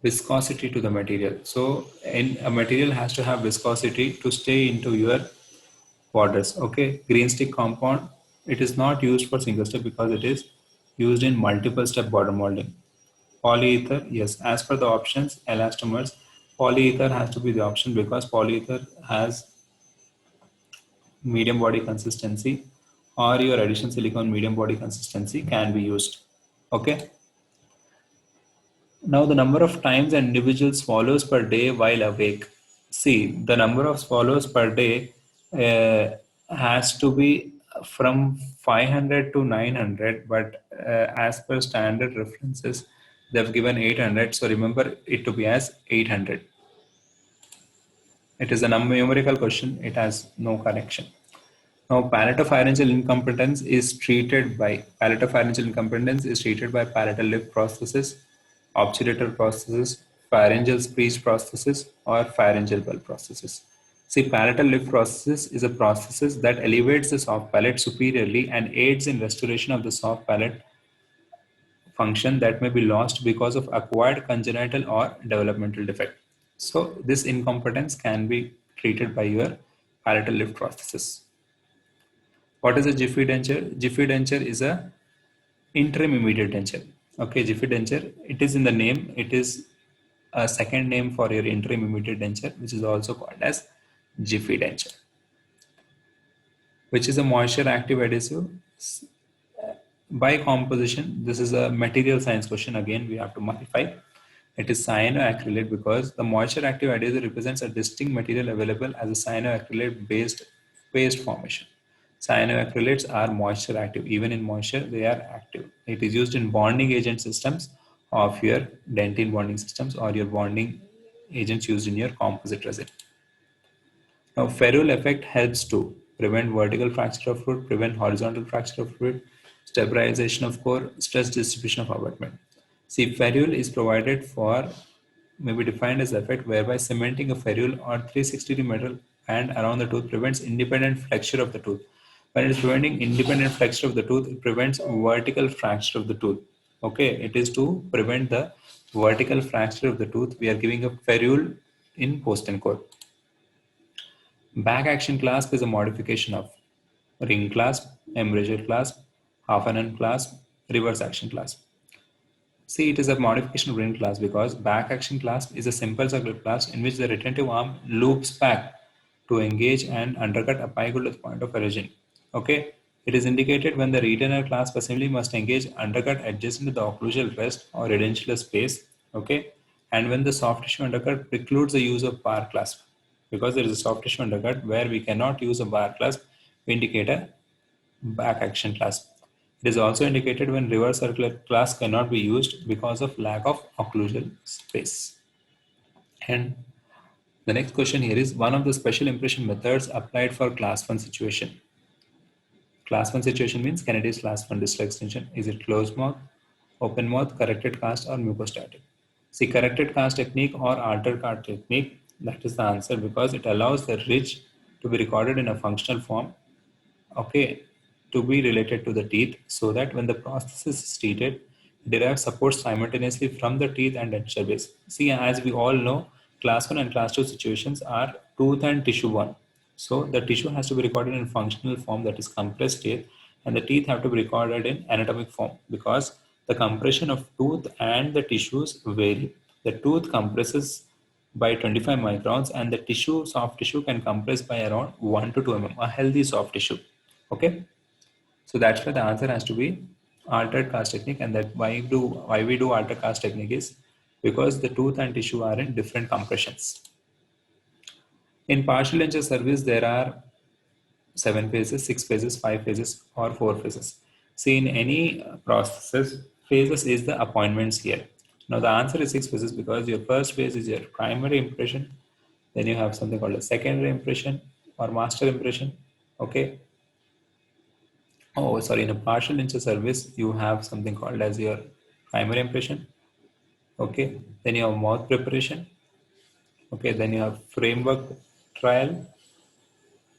viscosity to the material. So, in a material has to have viscosity to stay into your borders. Okay, green stick compound. It is not used for single step because it is used in multiple step border molding. Polyether, yes, as per the options, elastomers, polyether has to be the option because polyether has medium body consistency or your addition silicone medium body consistency can be used. Okay. Now the number of times an individual swallows per day while awake. See, the number of swallows per day has to be from 500 to 900, but as per standard references, they've given 800. So remember it to be as 800. It is a numerical question. It has no correction. Now, palatopharyngeal incompetence is treated by palatal lip prosthesis, obturator prosthesis, pharyngeal speech prosthesis, or pharyngeal bulb prosthesis. See, palatal lip prosthesis is a prosthesis that elevates the soft palate superiorly and aids in restoration of the soft palate function that may be lost because of acquired congenital or developmental defect. So, this incompetence can be treated by your palatal lip prosthesis. What is a Jiffy denture? Jiffy denture is a interim immediate denture. Okay, Jiffy denture, it is in the name, it is a second name for your interim immediate denture, which is also called as Jiffy denture, which is a moisture active adhesive. By composition, this is a material science question. Again, we have to modify. It is cyanoacrylate because the moisture active adhesive represents a distinct material available as a cyanoacrylate based paste formation. Cyanoacrylates are moisture active. Even in moisture, they are active. It is used in bonding agent systems of your dentine bonding systems or your bonding agents used in your composite resin. Now, ferrule effect helps to prevent vertical fracture of fluid, prevent horizontal fracture of fluid, stabilization of core, stress distribution of abutment. See, ferrule is provided for, may be defined as effect whereby cementing a ferrule or 360 metal band around the tooth prevents independent flexure of the tooth. When it is preventing independent flexure of the tooth, it prevents vertical fracture of the tooth. Okay, it is to prevent the vertical fracture of the tooth. We are giving a ferrule in post and core. Back action clasp is a modification of ring clasp, embrasure clasp, half an N clasp, reverse action clasp. See, it is a modification of ring clasp because back action clasp is a simple circular clasp in which the retentive arm loops back to engage and undercut apical at the point of origin. Okay, it is indicated when the retainer clasp assembly must engage undercut adjacent to the occlusal rest or edentulous space. Okay, and when the soft tissue undercut precludes the use of bar clasp. Because there is a soft tissue undercut where we cannot use a bar clasp, we indicate a back action clasp. It is also indicated when reverse circular clasp cannot be used because of lack of occlusal space. And the next question here is one of the special impression methods applied for class 1 situation. Class 1 situation means Kennedy's class 1 distal extension. Is it closed mouth, open mouth, corrected cast, or mucostatic? See, corrected cast technique or altered cast technique, that is the answer because it allows the ridge to be recorded in a functional form, okay, to be related to the teeth so that when the prosthesis is treated, it derives support simultaneously from the teeth and denture base. See, as we all know, class 1 and class 2 situations are tooth and tissue one. So the tissue has to be recorded in functional form, that is compressed teeth, and the teeth have to be recorded in anatomic form because the compression of tooth and the tissues vary. The tooth compresses by 25 microns and the tissue, soft tissue, can compress by around 1 to 2 mm, a healthy soft tissue. Okay, so that's why the answer has to be altered cast technique, and that why we do altered cast technique is because the tooth and tissue are in different compressions. In partial denture service, there are 7 phases, 6 phases, 5 phases, or 4 phases. See, in any processes, phases is the appointments here. Now, the answer is 6 phases because your first phase is your primary impression. Then you have something called a secondary impression or master impression. Okay. Oh, sorry. In a partial denture service, you have something called as your primary impression. Okay. Then you have mouth preparation. Okay. Then you have framework trial.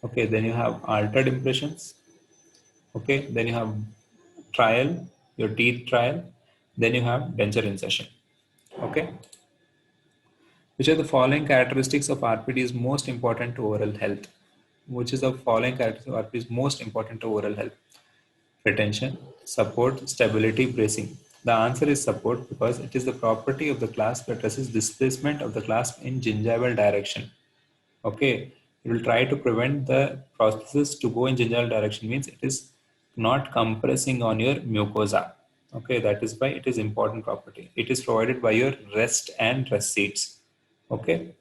Okay. Then you have altered impressions. Okay, then you have trial, your teeth trial, then you have denture insertion. Okay, which are the following characteristics of RPD is most important to oral health? Which is the following characteristics of RPD is most important to oral health? Retention, support, stability, bracing. The answer is support because it is the property of the clasp that resists displacement of the clasp in gingival direction. Okay, it will try to prevent the processes to go in gingival direction, means it is not compressing on your mucosa. Okay, that is why it is important property. It is provided by your rest and rest seats. Okay,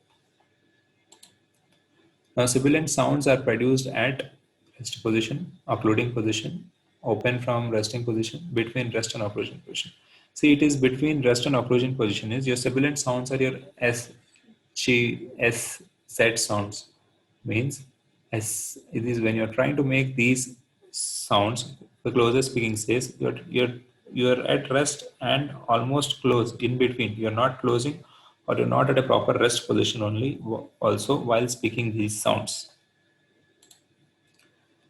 now sibilant sounds are produced at rest position, occluding position, open from resting position, between rest and occlusion position. See, it is between rest and occlusion position is your sibilant sounds are your S, G, S, Z sounds. Means as it is when you're trying to make these sounds, the closest speaking says you're at rest and almost close in between. You're not closing or you're not at a proper rest position only also while speaking these sounds.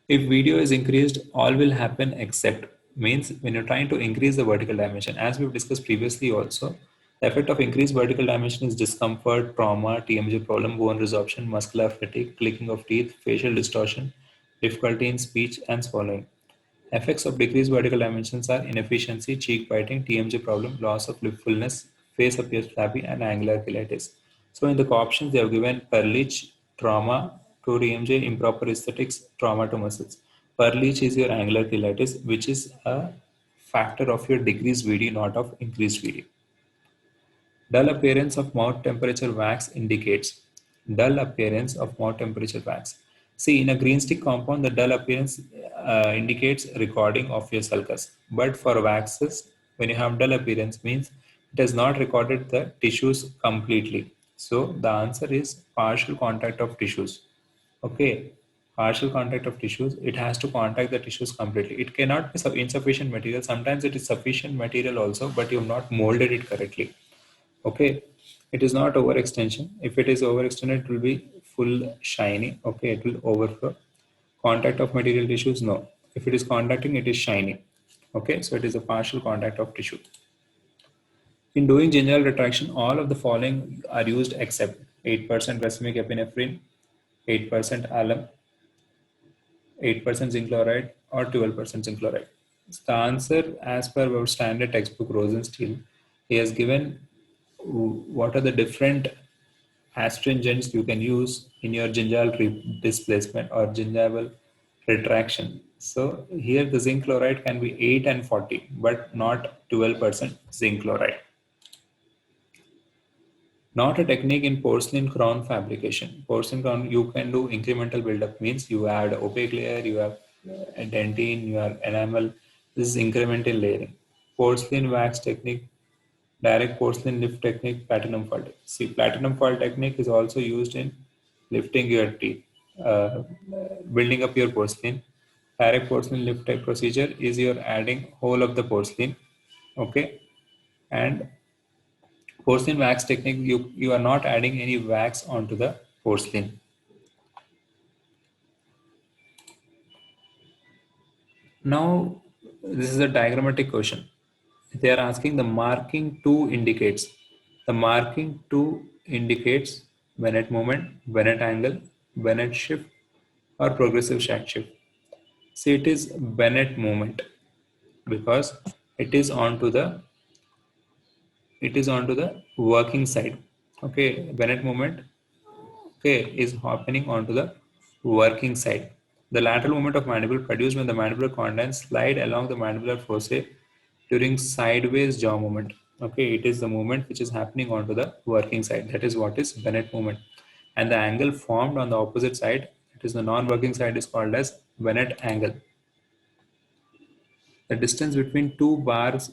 If video is increased, all will happen except means when you're trying to increase the vertical dimension, as we've discussed previously also, the effect of increased vertical dimension is discomfort, trauma, TMJ problem, bone resorption, muscular fatigue, clicking of teeth, facial distortion, difficulty in speech and swallowing. Effects of decreased vertical dimensions are inefficiency, cheek biting, TMJ problem, loss of lip fullness, face appears flabby, and angular cheilitis. So in the options, they have given paralysis, trauma to TMJ, improper aesthetics, trauma to muscles. Paralysis is your angular cheilitis, which is a factor of your decreased VD, not of increased VD. Dull appearance of mouth temperature wax indicates dull appearance of mouth temperature wax. See, in a green stick compound, the dull appearance indicates recording of your sulcus. But for waxes, when you have dull appearance, means it has not recorded the tissues completely. So the answer is partial contact of tissues. Okay, partial contact of tissues. It has to contact the tissues completely. It cannot be insufficient material. Sometimes it is sufficient material also, but you have not molded it correctly. Okay, it is not overextension. If it is overextended, it will be full shiny. Okay, it will overflow. Contact of material tissues, no. If it is contacting, it is shiny. Okay, so it is a partial contact of tissue. In doing gingival retraction, all of the following are used except 8% racemic epinephrine, 8% alum, 8% zinc chloride, or 12% zinc chloride. The answer, as per our standard textbook Rosenstiel, he has given what are the different astringents you can use in your gingival displacement or gingival retraction. So here the zinc chloride can be 8 and 40, but not 12% zinc chloride. Not a technique in porcelain crown fabrication. Porcelain crown, you can do incremental buildup, means you add opaque layer, you have dentine, you have enamel. This is incremental layering. Porcelain wax technique, direct porcelain lift technique, platinum foil. See, platinum foil technique is also used in lifting your teeth, uh, building up your porcelain. Direct porcelain lift type procedure is you're adding whole of the porcelain, okay, and porcelain wax technique, you are not adding any wax onto the porcelain. Now, this is a diagrammatic question. They are asking the marking 2 indicates. The marking 2 indicates Bennett moment, Bennett angle, Bennett shift, or progressive shift. See, it is Bennett moment because it is onto the working side. Okay, Bennett moment, okay, is happening onto the working side. The lateral movement of mandible produced when the mandibular contents slide along the mandibular fossa during sideways jaw movement. Okay, it is the movement which is happening onto the working side. That is what is Bennett movement. and the angle formed on the opposite side, it is the non-working side, is called as Bennett angle. The distance between two bars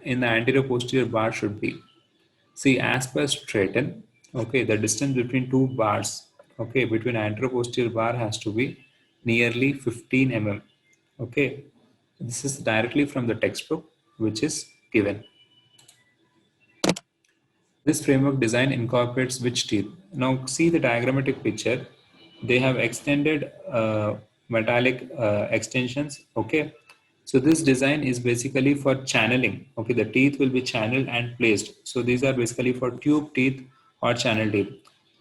in the anterior posterior bar should be, see, as per Stratton, okay, the distance between two bars, okay, between anterior posterior bar has to be nearly 15 mm. Okay, this is directly from the textbook, which is given. This framework design incorporates which teeth? Now see the diagrammatic picture. They have extended metallic extensions. Okay. So this design is basically for channeling. Okay. The teeth will be channeled and placed. So these are basically for tube teeth or channel teeth.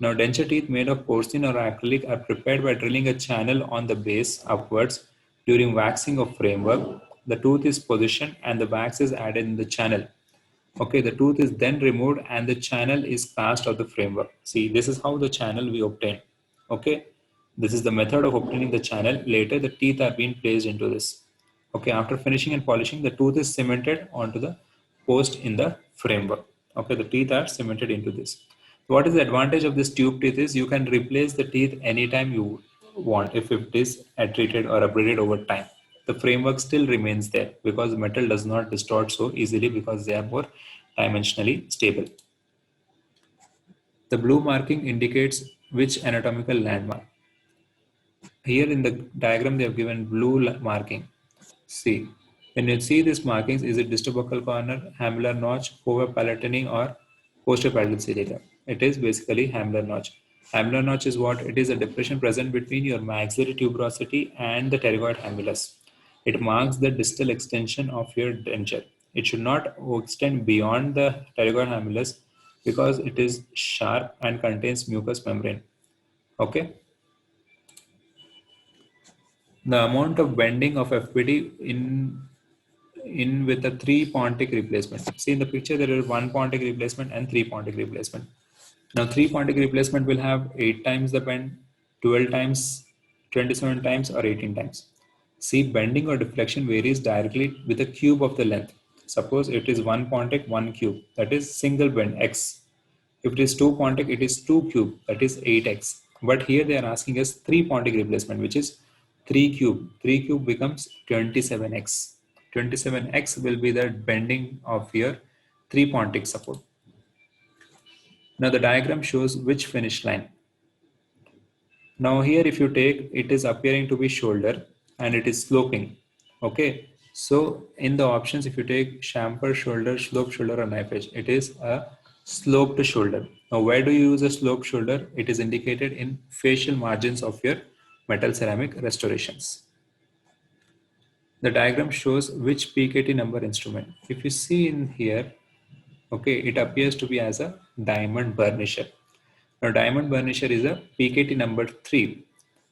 Now denture teeth made of porcelain or acrylic are prepared by drilling a channel on the base upwards during waxing of framework. The tooth is positioned and the wax is added in the channel. Okay, the tooth is then removed and the channel is cast of the framework. See, this is how the channel we obtain. Okay, this is the method of obtaining the channel. Later, the teeth are being placed into this. Okay, after finishing and polishing, the tooth is cemented onto the post in the framework. Okay, the teeth are cemented into this. What is the advantage of this tube teeth is you can replace the teeth anytime you want if it is treated or upgraded over time. The framework still remains there because metal does not distort so easily because they are more dimensionally stable. The blue marking indicates which anatomical landmark. Here in the diagram they have given blue marking. See, when you see these markings, is it distal buccal corner, hamular notch, fovea palatini, or posterior palatal silica? It is basically hamular notch. Hamular notch is what? It is a depression present between your maxillary tuberosity and the pterygoid hamulus. It marks the distal extension of your denture. It should not extend beyond the pterygoid hamulus because it is sharp and contains mucous membrane. Okay. The amount of bending of FPD in with a 3 Pontic replacement. See in the picture there is 1 Pontic replacement and 3 Pontic replacement. Now 3 Pontic replacement will have 8 times the bend, 12 times, 27 times or 18 times. See, bending or deflection varies directly with the cube of the length. Suppose it is 1 Pontic, 1 cube, that is single bend x. If it is 2 Pontic, it is 2 cube, that is 8x. But here they are asking us 3 Pontic replacement, which is 3 cube. 3 cube becomes 27x. 27x will be the bending of your 3 Pontic support. Now the diagram shows which finish line. Now here if you take, it is appearing to be shoulder and it is sloping. Okay. So in the options, if you take chamfer shoulder, slope shoulder or knife edge, it is a sloped shoulder. Now where do you use a sloped shoulder? It is indicated in facial margins of your metal ceramic restorations. The diagram shows which PKT number instrument. If you see in here, okay, it appears to be as a diamond burnisher. Now diamond burnisher is a PKT number 3.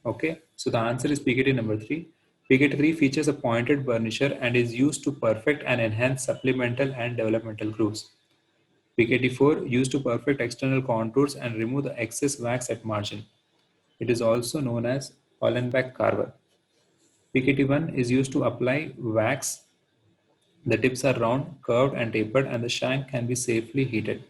Okay, so the answer is PKT number 3. PKT 3 features a pointed burnisher and is used to perfect and enhance supplemental and developmental grooves. PKT 4 used to perfect external contours and remove the excess wax at margin. It is also known as Hollenbeck carver. PKT 1 is used to apply wax. The tips are round, curved and tapered and the shank can be safely heated.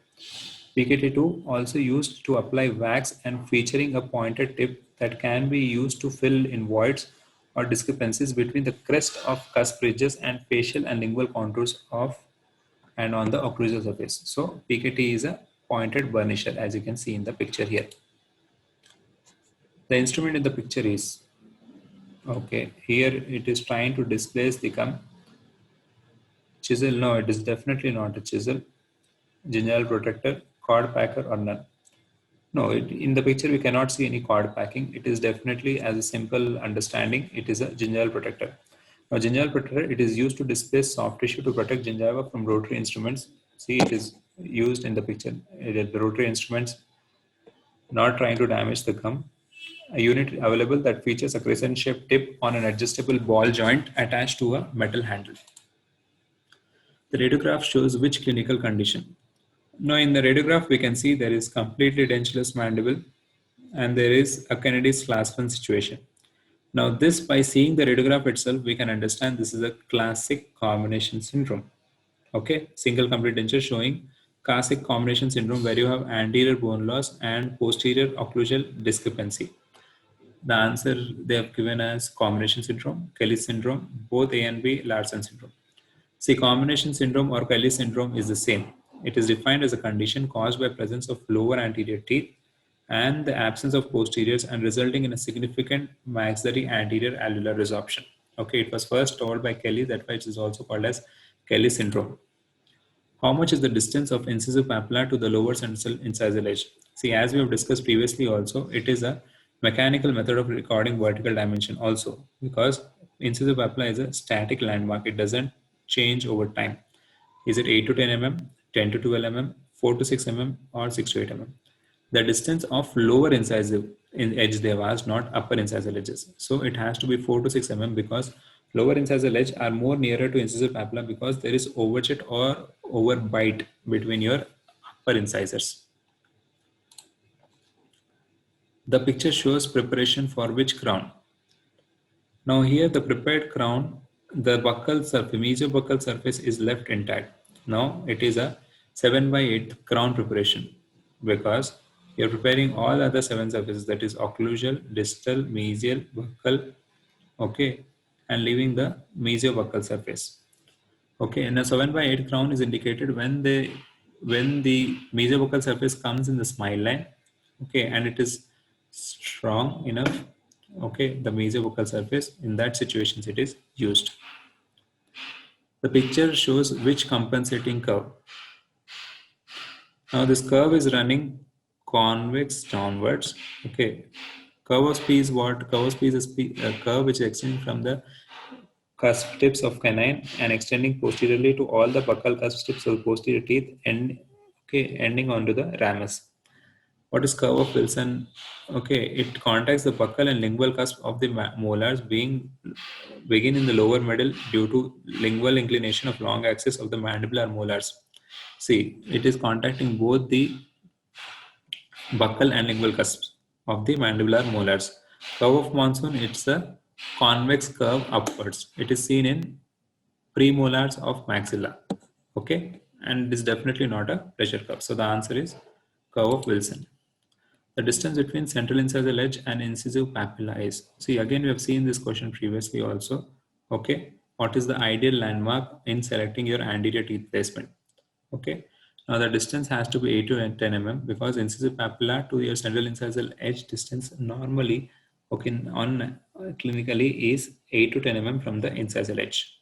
PKT2 also used to apply wax and featuring a pointed tip that can be used to fill in voids or discrepancies between the crest of cusp ridges and facial and lingual contours of and on the occlusal surface. So PKT is a pointed burnisher as you can see in the picture here. The instrument in the picture is, okay, here it is trying to displace the chisel. No, it is definitely not a chisel. Gingival protector, cord packer or none. No, in the picture we cannot see any cord packing. It is definitely, as a simple understanding, it is a gingival protector. Now, gingival protector, it is used to displace soft tissue to protect gingiva from rotary instruments. See, it is used in the picture. The rotary instruments not trying to damage the gum. A unit available that features a crescent-shaped tip on an adjustable ball joint attached to a metal handle. The radiograph shows which clinical condition. Now in the radiograph, we can see there is completely dentulous mandible and there is a Kennedy's Classen situation. Now this, by seeing the radiograph itself, we can understand this is a classic combination syndrome. Okay, single complete denture showing classic combination syndrome where you have anterior bone loss and posterior occlusal discrepancy. The answer they have given as combination syndrome, Kelly syndrome, both A and B, Larsen syndrome. See, combination syndrome or Kelly syndrome is the same. It is defined as a condition caused by presence of lower anterior teeth and the absence of posteriors and resulting in a significant maxillary anterior alveolar resorption. Okay, it was first told by Kelly, that's why it is also called as Kelly syndrome. How much is the distance of incisive papilla to the lower central incisal edge? See, as we have discussed previously also, it is a mechanical method of recording vertical dimension also, because incisive papilla is a static landmark. It doesn't change over time. Is it 8 to 10 mm, 10 to 12 mm, 4 to 6 mm, or 6 to 8 mm? The distance of lower incisive edge they have asked, not upper incisal edges. So it has to be 4 to 6 mm because lower incisal edge are more nearer to incisive papilla because there is overjet or overbite between your upper incisors. The picture shows preparation for which crown? Now here the prepared crown, the buccal surface, mesiobuccal surface is left intact. Now it is a 7 by 8 crown preparation because you're preparing all other 7 surfaces, that is occlusal, distal, mesial, buccal, okay, and leaving the mesiobuccal surface. Okay, and a 7 by 8 crown is indicated when the mesiobuccal surface comes in the smile line, okay, and it is strong enough, okay, the mesiobuccal surface, in that situations it is used. The picture shows which compensating curve. Now this curve is running convex downwards, okay. Curve of P is what? Curve of P is a curve which is extending from the cusp tips of canine and extending posteriorly to all the buccal cusp tips of the posterior teeth and okay, ending onto the ramus. What is curve of Wilson? Okay, it contacts the buccal and lingual cusp of the molars begin in the lower middle due to lingual inclination of long axis of the mandibular molars. See, it is contacting both the buccal and lingual cusps of the mandibular molars. Curve of monsoon, it's a convex curve upwards. It is seen in premolars of maxilla. Okay, and it is definitely not a pressure curve. So the answer is curve of Wilson. The distance between central incisal edge and incisive papilla is. See, again, we have seen this question previously also. Okay, what is the ideal landmark in selecting your anterior teeth placement? Okay, now the distance has to be 8 to 10 mm because incisive papilla to your central incisal edge distance normally, okay, on clinically is 8 to 10 mm from the incisal edge.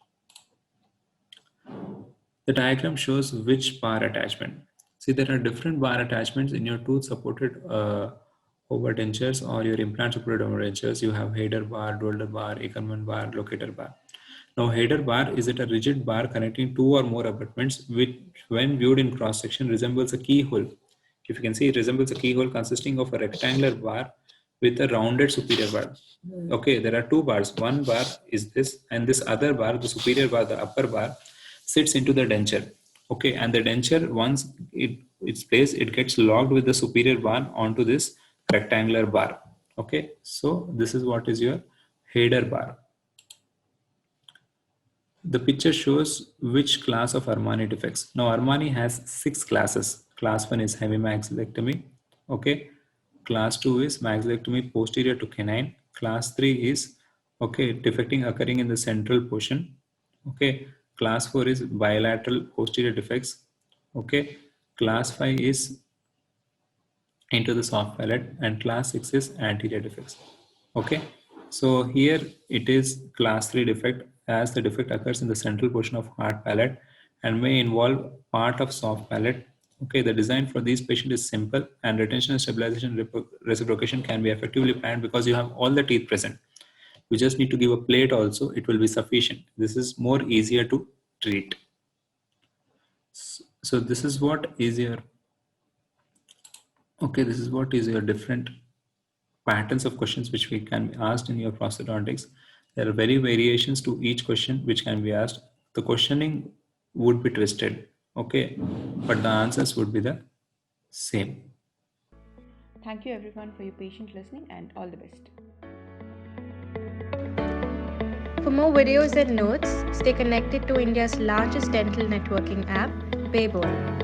The diagram shows which bar attachment. See, there are different bar attachments in your tooth supported over dentures or your implant supported over dentures. You have Hader bar, Dolder bar, Ackermann bar, locator bar. Now, Hader bar is it a rigid bar connecting two or more abutments, which, when viewed in cross section, resembles a keyhole. If you can see, it resembles a keyhole consisting of a rectangular bar with a rounded superior bar. Okay, there are two bars. One bar is this, and this other bar, the superior bar, the upper bar, sits into the denture. Okay, and the denture, once it's placed, it gets locked with the superior bar onto this rectangular bar. Okay, so this is what is your Hader bar. The picture shows which class of Armani defects. Now Armani has 6 classes. Class 1 is hemimaxillectomy. Okay. Class 2 is maxillectomy posterior to canine. Class 3 is okay, defecting occurring in the central portion. Okay. Class 4 is bilateral posterior defects. Okay. Class 5 is into the soft palate, and class 6 is anterior defects. Okay, so here it is class 3 defect, as the defect occurs in the central portion of hard palate and may involve part of soft palate. Okay, the design for these patients is simple, and retention and stabilization reciprocation can be effectively planned because you have all the teeth present. You just need to give a plate also, it will be sufficient. This is more easier to treat. So this is what is your this is what is your different patterns of questions which we can be asked in your prosthodontics. There are very variations to each question which can be asked. The questioning would be twisted, okay, but the answers would be the same. Thank you everyone for your patient listening, and all the best. For more videos and notes, stay connected to India's largest dental networking app, Payball.